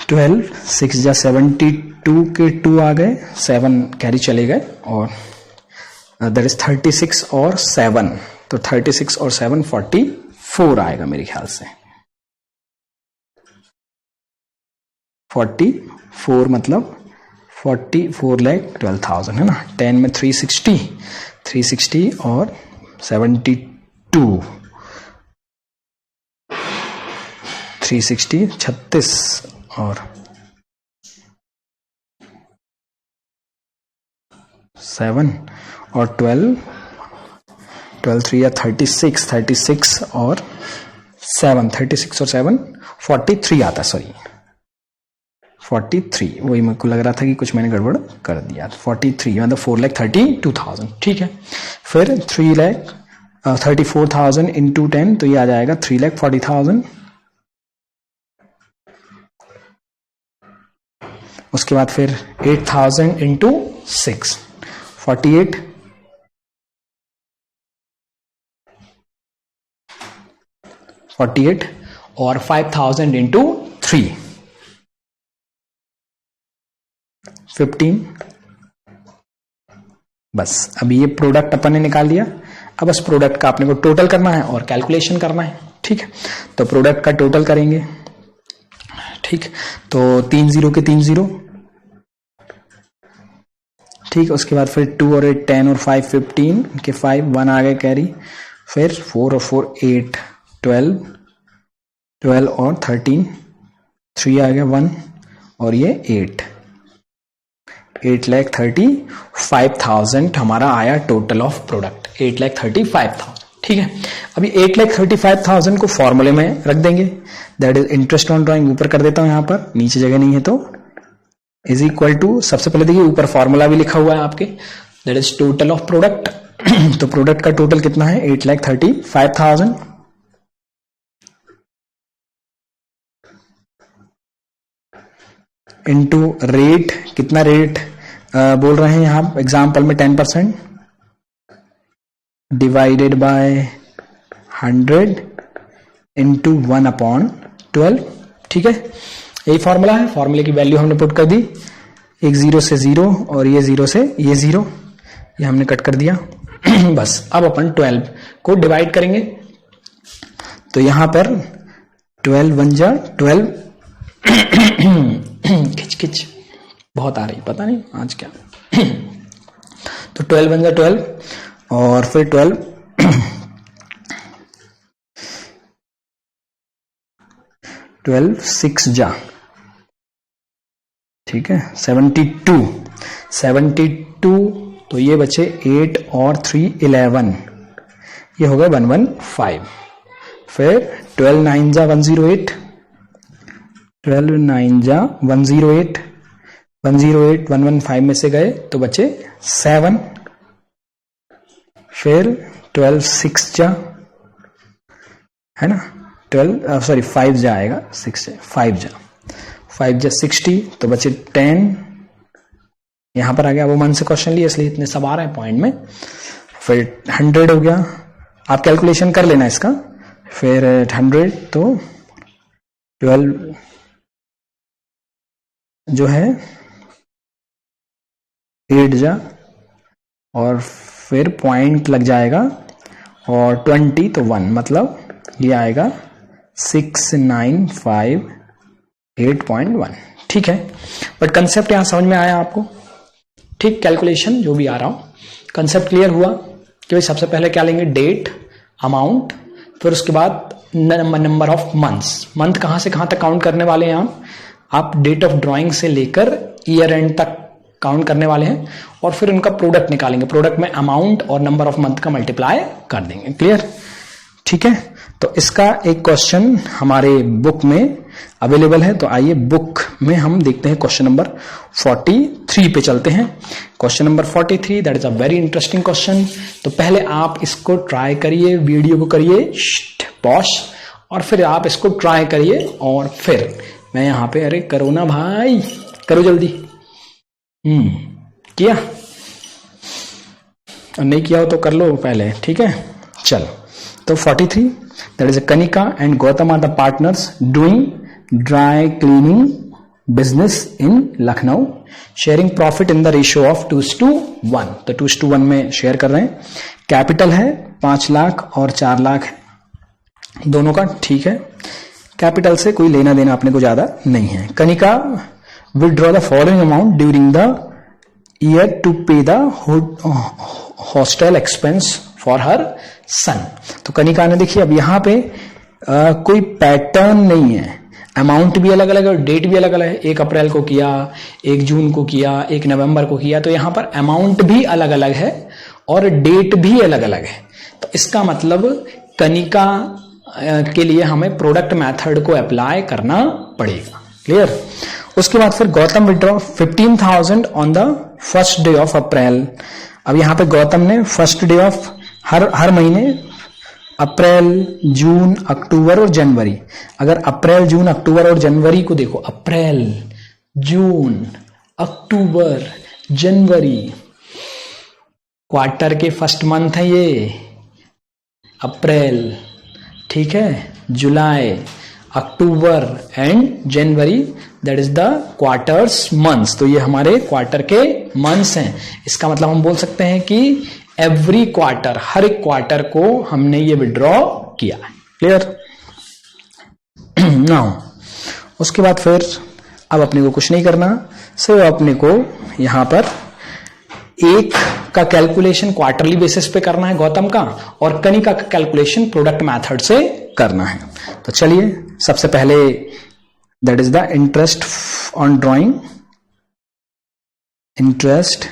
12, 6 जा 72 के 2 आ गए, 7 कैरी चले गए, और दैट इज 36 और 7, तो 36 और 7 44 आएगा मेरे ख्याल से। 44 मतलब 44,12,000, है ना। 10 में 360 और 72, 360, 36 और 7 और 12 3 या 36 और 7, 36 और 7 43 आता, सॉरी 43, वही मेरे को लग रहा था कि कुछ मैंने गड़बड़ कर दिया। 43 मतलब 4,32,000। ठीक है, फिर 34,000 इंटू 10, तो ये आ जाएगा 3,40,000। उसके बाद फिर 8,000 इंटू 6, 48, और 5,000 इंटू 3, 15। बस अभी ये प्रोडक्ट अपन ने निकाल लिया। अब इस प्रोडक्ट का अपने को टोटल करना है और कैलकुलेशन करना है। ठीक है, तो प्रोडक्ट का टोटल करेंगे। ठीक ठीक, तो 3 जीरो के 3 जीरो, ठीक। उसके बाद फिर 2 और 8 10 और 5 15 के 5 1 आ गए कैरी, फिर 4 और 4 8 12 12 और 13 3 आ गया 1 और ये 8,35,000 हमारा आया टोटल ऑफ प्रोडक्ट, 8,35,000, ठीक है। अभी 8,35,000 को फॉर्मूले में रख देंगे, that is interest on drawing ऊपर कर देता हूं, यहां पर नीचे जगह नहीं है तो इज इक्वल टू, सबसे पहले देखिए ऊपर फॉर्मूला भी लिखा हुआ है आपके, that is total of product. तो प्रोडक्ट का टोटल कितना है 8,35,000 इंटू रेट, कितना रेट बोल रहे हैं यहां एग्जाम्पल में 10% डिवाइडेड बाय 100 इंटू 1/12, ठीक है। यही फॉर्मूला है, फॉर्मूले की वैल्यू हमने पुट कर दी, एक 0 से 0 और ये 0 से ये 0, ये हमने कट कर दिया। बस अब अपन 12 को डिवाइड करेंगे, तो यहां पर 12 1 जा 12 खिच खिच बहुत आ रही, पता नहीं आज क्या। तो 12 1 जा 12 और फिर 12 12 6 जा, ठीक है 72, तो ये बचे 8 और 3 11, ये हो गया 115। फिर 12 9 जा 108, 12 9 जा 108, 108 115 में से गए तो बचे 7, फिर 12 6 जा, है ना 5 जा आएगा, 6 5 जा 60, तो बचे 10, यहां पर आ गया, वो मन से क्वेश्चन लिया इसलिए इतने सब आ रहे हैं पॉइंट में। फिर 100 हो गया, आप कैलकुलेशन कर लेना इसका, फिर 100 तो 12 जो है 8 जा और फिर पॉइंट लग जाएगा और 20 तो 1, मतलब ये आएगा 6958.1, ठीक है। बट कंसेप्ट यहां समझ में आया आपको, ठीक। कैलकुलेशन जो भी आ रहा हो, कंसेप्ट क्लियर हुआ कि भाई सबसे पहले क्या लेंगे, डेट, अमाउंट, फिर उसके बाद नंबर ऑफ मंथ्स, मंथ कहां से कहां तक काउंट करने वाले हैं आप डेट ऑफ ड्राइंग से लेकर ईयर एंड तक काउंट करने वाले हैं, और फिर उनका प्रोडक्ट निकालेंगे, प्रोडक्ट में अमाउंट और नंबर ऑफ मंथ का मल्टीप्लाई कर देंगे, क्लियर, ठीक है। तो इसका एक क्वेश्चन हमारे बुक में अवेलेबल है, तो आइए बुक में हम देखते हैं क्वेश्चन नंबर 43 पे चलते हैं। Question number 43, that is a very interesting question. तो पहले आप इसको ट्राई करिए, वीडियो को करिए पॉज, और फिर आप इसको ट्राई करिए, और फिर मैं यहां पे, अरे करो ना भाई, करो जल्दी, किया, और नहीं किया हो तो कर लो पहले, ठीक है। चलो, तो 43, that is Kanika and Gautam are the partners doing dry cleaning business in Lucknow, sharing profit in the ratio of 2:1, तो 2:1 में शेयर कर रहे हैं। कैपिटल है 5 लाख और 4 लाख है दोनों का, ठीक है। कैपिटल से कोई लेना देना अपने को ज्यादा नहीं है। Kanika withdraw the following amount during the year to pay the hostel expense for her son। तो कनिका ने, देखिए अब यहां पे कोई पैटर्न नहीं है, अमाउंट भी अलग अलग है और डेट भी अलग अलग है, 1 अप्रैल को किया, 1 जून को किया, 1 नवंबर को किया, तो यहां पर अमाउंट भी अलग अलग है और डेट भी अलग अलग है। तो इसका मतलब कनिका के लिए हमें प्रोडक्ट मेथड को अप्लाई करना पड़ेगा, क्लियर। उसके बाद फिर Gautam withdraw 15,000 on the first day of अप्रैल। अब यहां पे गौतम ने फर्स्ट डे ऑफ हर महीने, अप्रैल, जून, अक्टूबर और जनवरी, अगर अप्रैल, जून, अक्टूबर और जनवरी को देखो, April, June, October, January, quarter के फर्स्ट मंथ है ये अप्रैल, ठीक है, July, October and January, that is the quarters months. तो ये हमारे क्वार्टर के मंथ्स हैं। इसका मतलब हम बोल सकते हैं कि एवरी क्वार्टर, हर एक क्वार्टर को हमने ये विड्रॉ किया है, क्लियर। नाउ उसके बाद फिर अब अपने को कुछ नहीं करना, सिर्फ अपने को यहां पर एक का कैलकुलेशन क्वार्टरली बेसिस पे करना है गौतम का, और कनिका का कैलकुलेशन प्रोडक्ट मेथड से करना है। तो चलिए सबसे पहले that is the interest on drawing, interest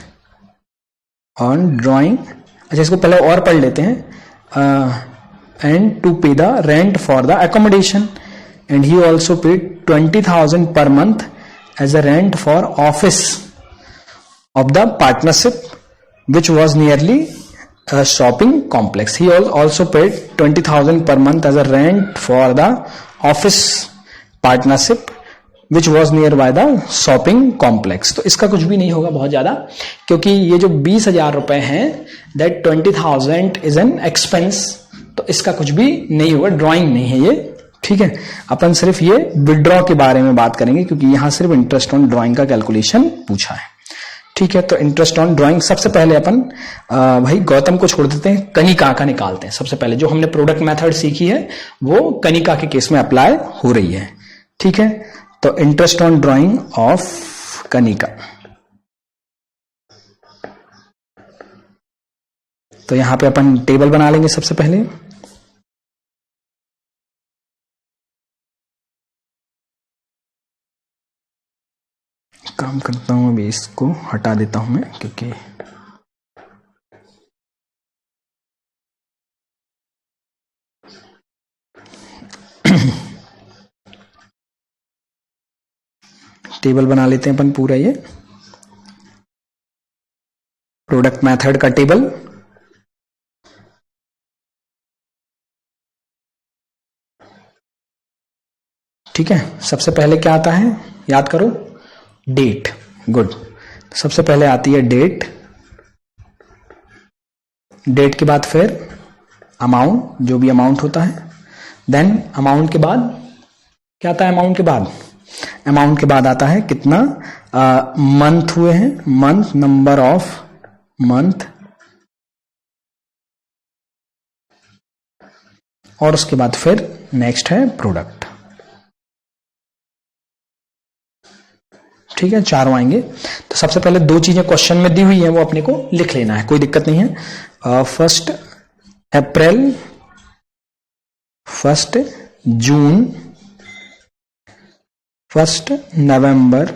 on drawing. अच्छा, इसको पहले और पढ़ लेते हैं। एंड टू पे the rent for the accommodation, and he also paid 20,000 per month as a rent for office of the partnership, which was nearly a shopping complex. He also paid 20,000 per month as a rent for the office partnership, which was nearby the shopping complex. तो इसका कुछ भी नहीं होगा बहुत ज्यादा, क्योंकि ये जो 20,000 रुपए हैं, that 20,000 is an expense, तो इसका कुछ भी नहीं होगा, ड्राइंग नहीं है ये। ठीक है, अपन सिर्फ ये विड्रॉ के बारे में बात करेंगे, क्योंकि यहां सिर्फ इंटरेस्ट ऑन ड्राइंग का कैलकुलेशन पूछा है। ठीक है, तो इंटरेस्ट ऑन ड्राइंग सबसे पहले अपन भाई गौतम को छोड़ देते हैं, कनिका का निकालते हैं। सबसे पहले जो हमने प्रोडक्ट मेथड सीखी है वो कनिका के केस में अप्लाई हो रही है। ठीक है, तो interest on drying of Kanika, तो यहां पे अपन टेबल बना लेंगे सबसे पहले। काम करता हूं, अभी इसको हटा देता हूं मैं, क्योंकि टेबल बना लेते हैं अपन पूरा, ये प्रोडक्ट मेथड का टेबल। ठीक है, सबसे पहले क्या आता है याद करो, डेट। गुड, सबसे पहले आती है डेट, डेट के बाद फिर अमाउंट, जो भी अमाउंट होता है, देन अमाउंट के बाद क्या आता है, अमाउंट के बाद, अमाउंट के बाद आता है कितना मंथ हुए हैं, मंथ, नंबर ऑफ मंथ, और उसके बाद फिर नेक्स्ट है प्रोडक्ट। ठीक है, चारों आएंगे। तो सबसे पहले दो चीजें क्वेश्चन में दी हुई है, वो अपने को लिख लेना है, कोई दिक्कत नहीं है। First April, first June, first November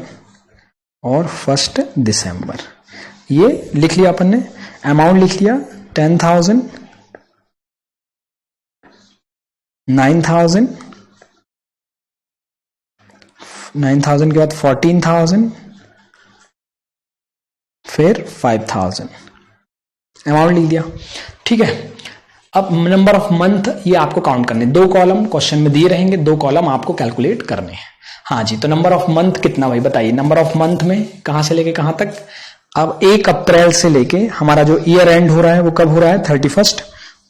और फर्स्ट दिसंबर, ये लिख लिया अपन ने। अमाउंट लिख लिया 10,000, 9,000, 9,000 के बाद 14,000, फिर 5,000, अमाउंट लिख दिया। ठीक है, अब नंबर ऑफ मंथ ये आपको काउंट करने, दो कॉलम क्वेश्चन में दिए रहेंगे, दो कॉलम आपको कैलकुलेट करने हैं। हाँ जी, तो नंबर ऑफ मंथ कितना भाई बताइए, नंबर ऑफ मंथ में कहां से लेके कहां तक। अब 1 अप्रैल से लेके हमारा जो ईयर एंड हो रहा है वो कब हो रहा है, 31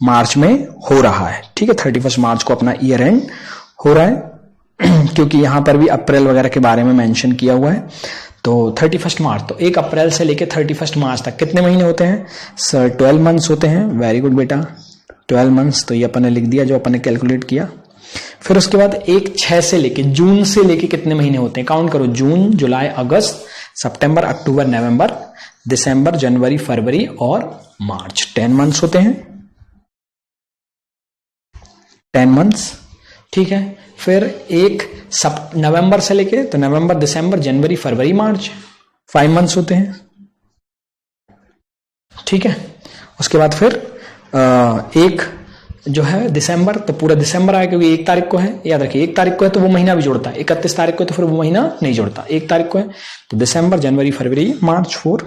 मार्च में हो रहा है। ठीक है, 31 मार्च को अपना ईयर एंड हो रहा है, क्योंकि यहां पर भी अप्रैल वगैरह के बारे में मेंशन किया हुआ है। तो 31 मार्च, तो 1 अप्रैल से लेके 31 मार्च तक कितने महीने होते हैं सर, 12 मंथ्स होते हैं। वेरी गुड बेटा, 12 मंथ्स, तो ये अपन ने लिख दिया जो अपन ने कैलकुलेट किया। फिर उसके बाद 1/6 से लेके, जून से लेके कितने महीने होते हैं, काउंट करो, जून, जुलाई, अगस्त, सितंबर, अक्टूबर, नवंबर, दिसंबर, जनवरी, फरवरी और मार्च, 10 मंथ्स होते हैं, 10 मंथ्स। ठीक है, फिर 1 नवंबर से लेके, तो नवंबर, दिसंबर, जनवरी, फरवरी, मार्च, 5 मंथ्स होते हैं। ठीक है, उसके बाद फिर 1 जो है दिसंबर, तो पूरा दिसंबर आएगा, क्योंकि 1 तारीख को है, याद रखिए 1 तारीख को है तो वो महीना भी जोड़ता है, 31 तारीख को तो फिर वो महीना नहीं जोड़ता, 1 तारीख को है तो दिसंबर, जनवरी, फरवरी, मार्च, 4।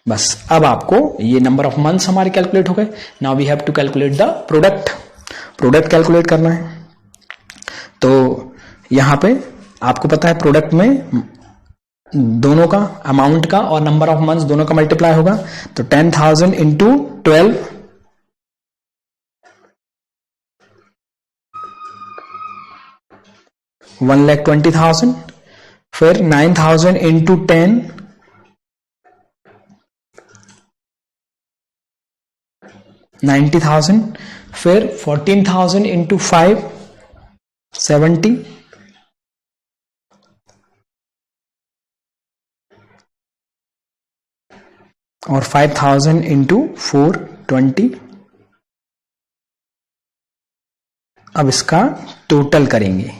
बस, अब आपको ये नंबर ऑफ मंथ्स हमारे कैलकुलेट हो गए। Now we have to calculate the product, product calculate करना है। तो यहां पे आपको पता है प्रोडक्ट में दोनों का, अमाउंट का और नंबर ऑफ मंथ्स दोनों का मल्टीप्लाई होगा, तो 10,000 इंटू 12, 1,20,000, फिर 9,000 इंटू 10, 90,000, फिर 14,000 इंटू 5, 70, और 5000 इंटू 420। अब इसका टोटल करेंगे,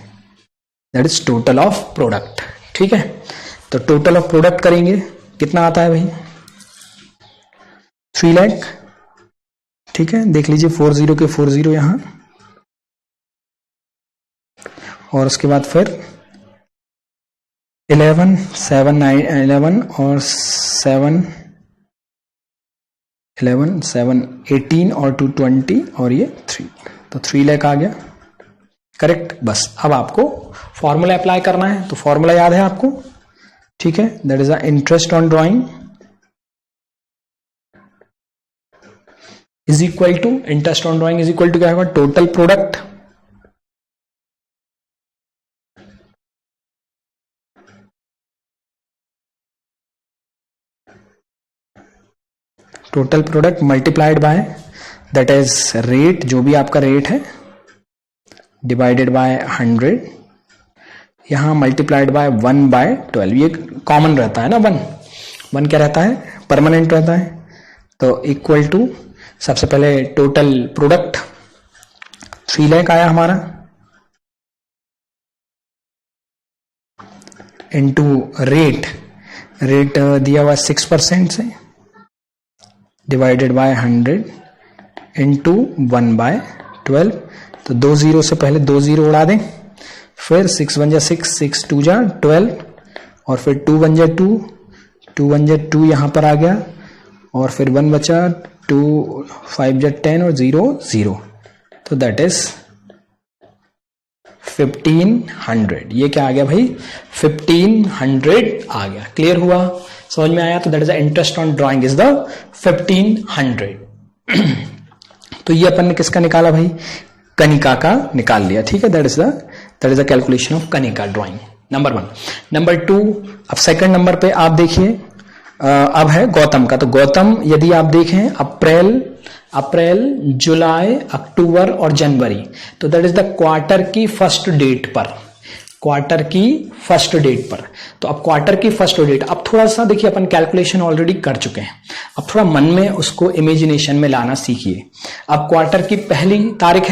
that is total of product. ठीक है, तो टोटल ऑफ प्रोडक्ट करेंगे, कितना आता है भाई? 3 लाख। ठीक है, देख लीजिए 40 के 40 यहां, और उसके बाद फिर 11 7 9 11 और 7 11 7 18 और 220 और ये 3, तो 3 लाख आ गया। करेक्ट। बस अब आपको फॉर्मूला अप्लाई करना है, तो फॉर्मूला याद है आपको? ठीक है, that is the interest on drawing is equal to, interest on drawing is equal to क्या होगा? Total product total product multiplied by that is rate, जो भी आपका रेट है, डिवाइडेड बाय 100, यहां मल्टीप्लाइड बाय 1/12। ये कॉमन रहता है ना, 1 क्या रहता है? परमानेंट रहता है। तो इक्वल टू, सबसे पहले टोटल प्रोडक्ट 3 लाख आया हमारा, इनटू रेट दिया हुआ 6% से, डिवाइडेड बाय 100 इंटू 1/12। तो 2 0 से पहले 2 0 उड़ा दें, फिर 6 1 जा 6, 6 2 जा 12, और फिर 2 1 जा 2, 2 1 जा 2 यहां पर आ गया, और फिर 1 बचा, 2 5 जा 10 और 0 0, तो दैट इज 1500। ये क्या आ गया भाई? 1500 आ गया। क्लियर हुआ? समझ में आया? तो that is the interest on drawing is the 1500। तो ये अपन ने किसका निकाला भाई? कनिका का निकाल लिया। ठीक है, that is the calculation of Kanika drawing, number 1। Number 2, अब सेकंड नंबर पे आप देखिए, अब है गौतम का। तो गौतम यदि आप देखें अप्रैल जुलाई अक्टूबर और जनवरी, तो दैट इज द क्वार्टर की फर्स्ट डेट पर, तो अब क्वार्टर की फर्स्ट डेट, अब थोड़ा सा देखिए, अपन कैलकुलेशन ऑलरेडी कर चुके हैं, अब थोड़ा मन में उसको इमेजिनेशन में लाना सीखिए। अब क्वार्टर की पहली तारीख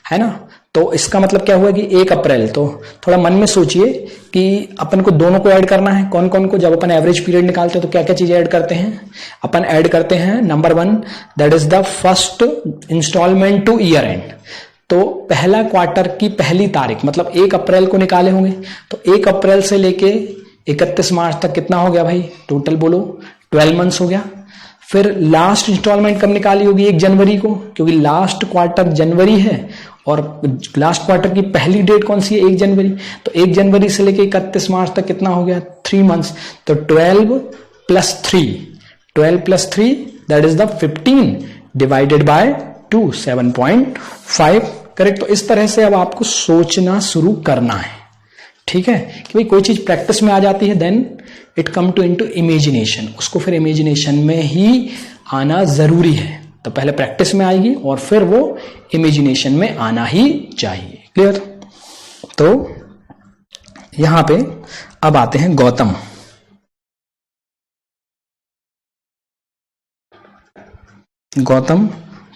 है ना, तो इसका मतलब क्या हुआ कि 1 अप्रैल, तो थोड़ा मन में सोचिए कि अपन को दोनों को ऐड करना है। कौन कौन को? जब अपन एवरेज पीरियड निकालते हैं तो क्या क्या चीजें ऐड करते हैं? अपन ऐड करते हैं, number 1 that is the first instalment to year end. तो पहला क्वार्टर की पहली तारीख मतलब 1 अप्रैल को निकाले होंगे, तो 1 अप्रैल से लेके 31 मार्च तक कितना हो गया भाई? टोटल बोलो, 12 मंथ्स हो गया। फिर लास्ट इंस्टॉलमेंट कब निकाली होगी? 1 जनवरी को, क्योंकि लास्ट क्वार्टर जनवरी है और लास्ट क्वार्टर की पहली डेट कौन सी है? 1 जनवरी। तो 1 जनवरी से लेके 31 मार्च तक कितना हो गया? 3 मंथ्स। तो 12 plus 3 that is the 15 divided by 2, 7.5। Correct. तो इस तरह से अब आपको सोचना शुरू करना है। ठीक है, कि भाई कोई चीज प्रैक्टिस में आ जाती है, then it come to into imagination, उसको फिर इमेजिनेशन में ही आना जरूरी है। तो पहले प्रैक्टिस में आएगी और फिर वो इमेजिनेशन में आना ही चाहिए। क्लियर? तो यहां पे अब आते हैं गौतम।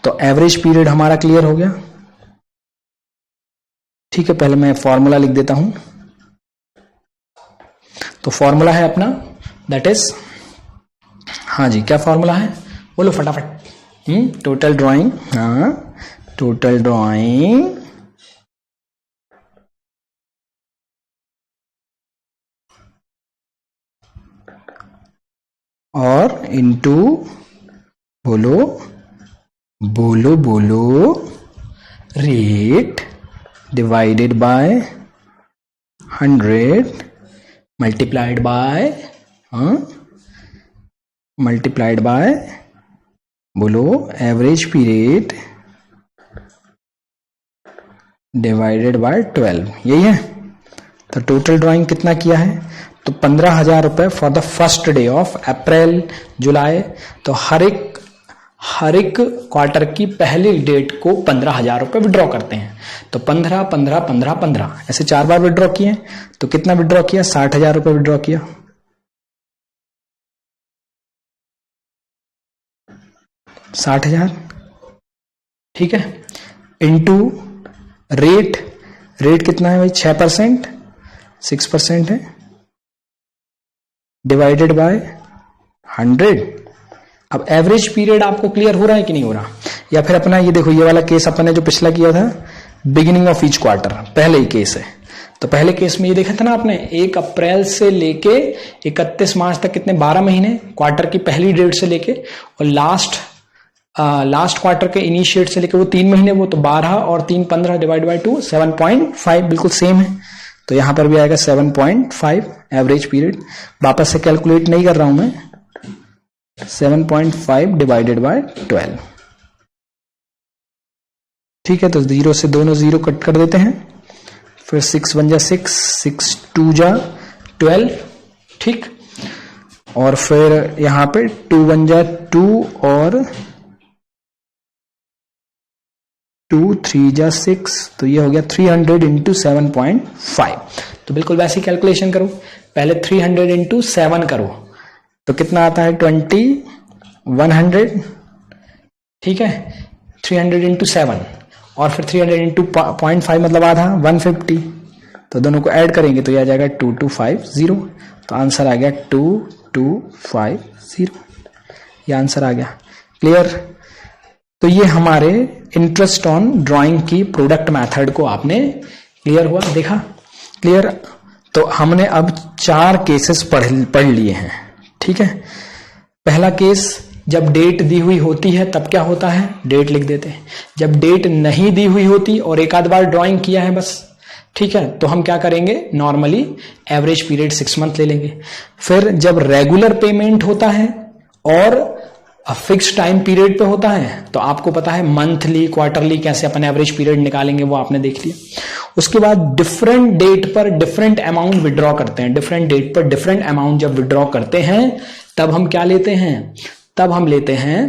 तो एवरेज पीरियड हमारा क्लियर हो गया। ठीक है, पहले मैं फॉर्मूला लिख देता हूं। तो फॉर्मूला है अपना, दैट इज, हाँ जी, क्या फॉर्मूला है? बोलो फटाफट। टोटल ड्राइंग, हाँ, टोटल ड्राइंग और इनटू, बोलो rate divided by 100 multiplied by बोलो एवरेज पीरियड डिवाइडेड बाय 12। यही है। तो टोटल ड्राइंग कितना किया है? तो 15,000 रुपए for the first day of April July. तो हर एक क्वार्टर की पहली डेट को 15,000 रुपए विड्रॉ करते हैं। तो 15 15 15 15 ऐसे 4 बार विड्रॉ किए। तो कितना विड्रॉ किया? 60,000 रुपए विड्रॉ किया। 60,000, ठीक है, इंटू रेट, रेट कितना है भाई 6%, 6% है, डिवाइडेड बाय 100। अब एवरेज पीरियड आपको क्लियर हो रहा है कि नहीं हो रहा? या फिर अपना ये देखो, ये वाला केस अपन ने जो पिछला किया था, बिगिनिंग ऑफ ईच क्वार्टर, पहले ही केस है। तो पहले केस में ये देखा था ना आपने, 1 अप्रैल से लेके 31 मार्च तक कितने 12 महीने, क्वार्टर की पहली डेट से लेके, और लास्ट क्वार्टर के इनिशिएट से लेके वो 3 महीने, वो तो 12 और 3 15 डिवाइड बाय 2 7.5, बिल्कुल सेम है। तो यहां पर भी आएगा 7.5 एवरेज पीरियड। वापस से कैलकुलेट नहीं कर रहा हूं मैं, 7.5 डिवाइडेड बाय 12, ठीक है। तो 0 से दोनों 0 कट कर देते हैं, फिर 6 1 जा 6, 6 2 जा 12, ठीक। और फिर यहां पे 2 1 जा 2 और 2 3 जा 6, तो ये हो गया 300 इंटू 7.5। तो बिल्कुल वैसी कैलकुलेशन करो, पहले 300 इंटू 7 करो तो कितना आता है 2100, ठीक है। 300 इंटू 7 और फिर 300 इंटू 0.5 मतलब आधा 150, तो दोनों को ऐड करेंगे तो यह आ जाएगा 2250। तो आंसर आ गया 2250, ये आंसर आ गया। क्लियर? तो ये हमारे इंटरेस्ट ऑन ड्राइंग की प्रोडक्ट मेथड को आपने क्लियर हुआ, देखा? क्लियर? तो हमने अब 4 केसेस पढ़ लिए हैं, ठीक है। पहला केस, जब डेट दी हुई होती है तब क्या होता है, डेट लिख देते हैं। जब डेट नहीं दी हुई होती और एक आध बार ड्राइंग किया है बस, ठीक है, तो हम क्या करेंगे, नॉर्मली एवरेज पीरियड 6 मंथ ले लेंगे। फिर जब रेगुलर पेमेंट होता है और फिक्स टाइम पीरियड पे होता है, तो आपको पता है मंथली क्वार्टरली कैसे अपन एवरेज पीरियड निकालेंगे, वो आपने देख लिया। उसके बाद डिफरेंट डेट पर डिफरेंट अमाउंट विड्रॉ करते हैं, डिफरेंट डेट पर डिफरेंट अमाउंट जब विड्रॉ करते हैं तब हम क्या लेते हैं, तब हम लेते हैं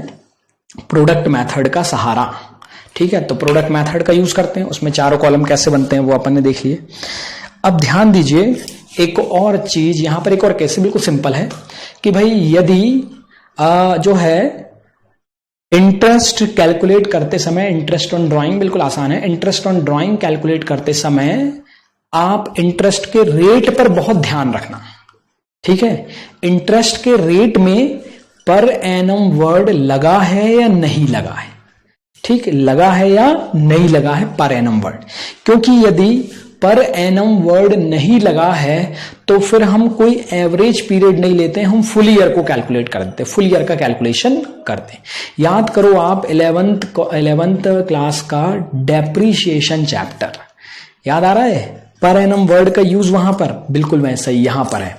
प्रोडक्ट मेथड का सहारा, ठीक है। तो प्रोडक्ट मेथड का यूज करते हैं, उसमें चारों कॉलम कैसे बनते हैं वो अपन ने देख लिए। अब ध्यान दीजिए एक और चीज, यहां पर एक और कैसे बिल्कुल सिंपल है कि भाई यदि जो है इंटरेस्ट कैलकुलेट करते समय, इंटरेस्ट ऑन ड्राइंग बिल्कुल आसान है, इंटरेस्ट ऑन ड्राइंग कैलकुलेट करते समय आप इंटरेस्ट के रेट पर बहुत ध्यान रखना, ठीक है। इंटरेस्ट के रेट में पर एनम वर्ड लगा है या नहीं लगा है, ठीक, लगा है या नहीं लगा है पर एनम वर्ड, क्योंकि यदि पर एनम वर्ड नहीं लगा है तो फिर हम कोई एवरेज पीरियड नहीं लेते, हम फुल ईयर को कैलकुलेट कर देते, फुल ईयर का कैलकुलेशन करते हैं। याद करो आप 11th क्लास का डेप्रीशिएशन चैप्टर, याद आ रहा है? पर एनम वर्ड का यूज वहां पर बिल्कुल वैसा ही यहां पर है,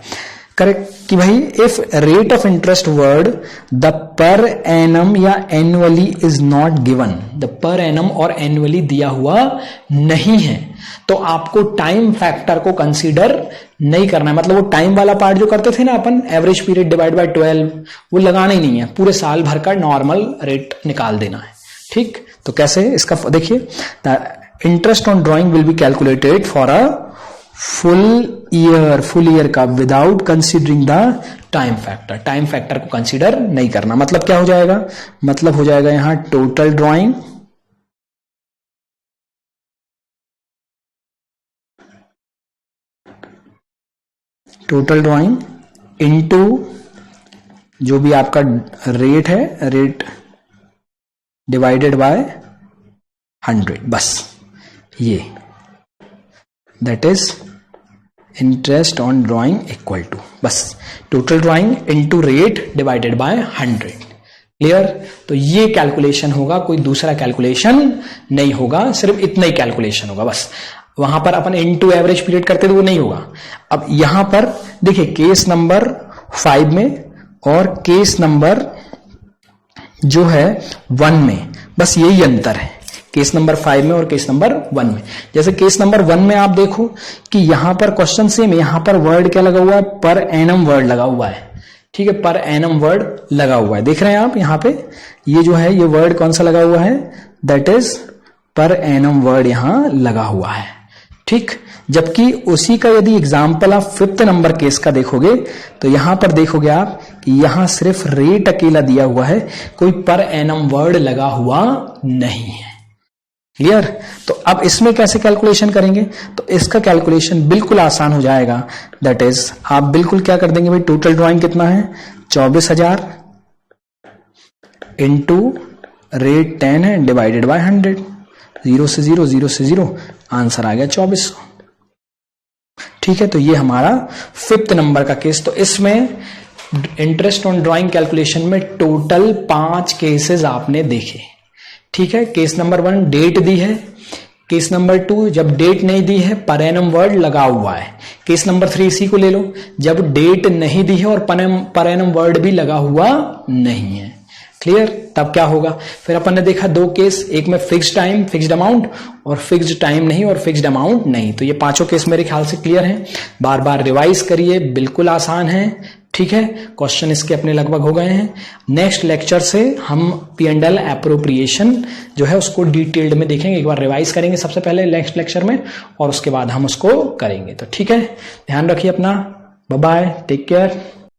करेक्ट, कि भाई if rate of interest word the per annum या annually is not given, the per annum और एनुअली दिया हुआ नहीं है तो आपको टाइम फैक्टर को कंसीडर नहीं करना है। मतलब वो टाइम वाला पार्ट जो करते थे ना अपन, एवरेज पीरियड डिवाइड बाय 12, वो लगाना ही नहीं है, पूरे साल भर का नॉर्मल रेट निकाल देना है, ठीक। तो कैसे इसका देखिए, interest on drawing will be calculated for a full year का without considering the time factor, time factor को कंसीडर नहीं करना। मतलब क्या हो जाएगा, मतलब हो जाएगा यहां टोटल ड्राइंग इनटू जो भी आपका रेट है, रेट डिवाइडेड बाय 100, बस ये that is interest on drawing equal to, बस total drawing into rate divided by 100। Clear? तो ये कैलकुलेशन होगा, कोई दूसरा कैलकुलेशन नहीं होगा, सिर्फ इतना ही कैलकुलेशन होगा बस। वहां पर अपन इनटू एवरेज पीरियड करते तो वो नहीं होगा। अब यहां पर देखिए केस नंबर 5 में और केस नंबर जो है 1 में बस यही अंतर है, केस नंबर 5 में और केस नंबर 1 में। जैसे केस नंबर 1 में आप देखो कि यहां पर क्वेश्चन सेम, यहां पर वर्ड क्या लगा हुआ है, पर एनम वर्ड लगा हुआ है, ठीक है, पर एनम वर्ड लगा हुआ है, देख रहे हैं आप यहां पे, ये जो है ये वर्ड कौन सा लगा हुआ है, that is per annum word यहां लगा हुआ है, ठीक। जबकि उसी का यदि एग्जाम्पल आप 5th नंबर केस का देखोगे तो यहां पर देखोगे आप कि यहां सिर्फ रेट अकेला दिया हुआ है, कोई पर एनम वर्ड लगा हुआ नहीं है। क्लियर? तो अब इसमें कैसे कैलकुलेशन करेंगे? तो इसका कैलकुलेशन बिल्कुल आसान हो जाएगा। दैट इज आप बिल्कुल क्या कर देंगे भाई, टोटल ड्राइंग कितना है 24,000 इंटू रेट 10 है डिवाइडेड बाय 100, 0 से 0 0 से 0, आंसर आ गया 2400। ठीक है, तो ये हमारा 5th नंबर का केस। तो इसमें इंटरेस्ट ऑन ड्राइंग कैलकुलेशन में टोटल 5 केसेस आपने देखे। ठीक है, केस नंबर 1 डेट दी है, केस नंबर 2 जब डेट नहीं दी है पर एनम वर्ड लगा हुआ है, केस नंबर 3 इसी को ले लो जब डेट नहीं दी है और पर एनम वर्ड भी लगा हुआ नहीं है। क्लियर? तब क्या होगा? फिर अपन ने देखा 2 केस, एक में फिक्स्ड टाइम फिक्स्ड अमाउंट और फिक्स्ड टाइम नहीं और फिक्स्ड अमाउंट नहीं। तो ये 5 केस मेरे ख्याल से क्लियर हैं। बार बार रिवाइज करिए, बिल्कुल आसान है। ठीक है, क्वेश्चन इसके अपने लगभग हो गए हैं। नेक्स्ट लेक्चर से हम P&L एप्रोप्रिएशन जो है उसको डिटेल्ड में देखेंगे, एक बार रिवाइज करेंगे सबसे पहले नेक्स्ट लेक्चर में और उसके बाद हम उसको करेंगे। तो ठीक है, ध्यान रखिए अपना, बाय बाय, टेक केयर।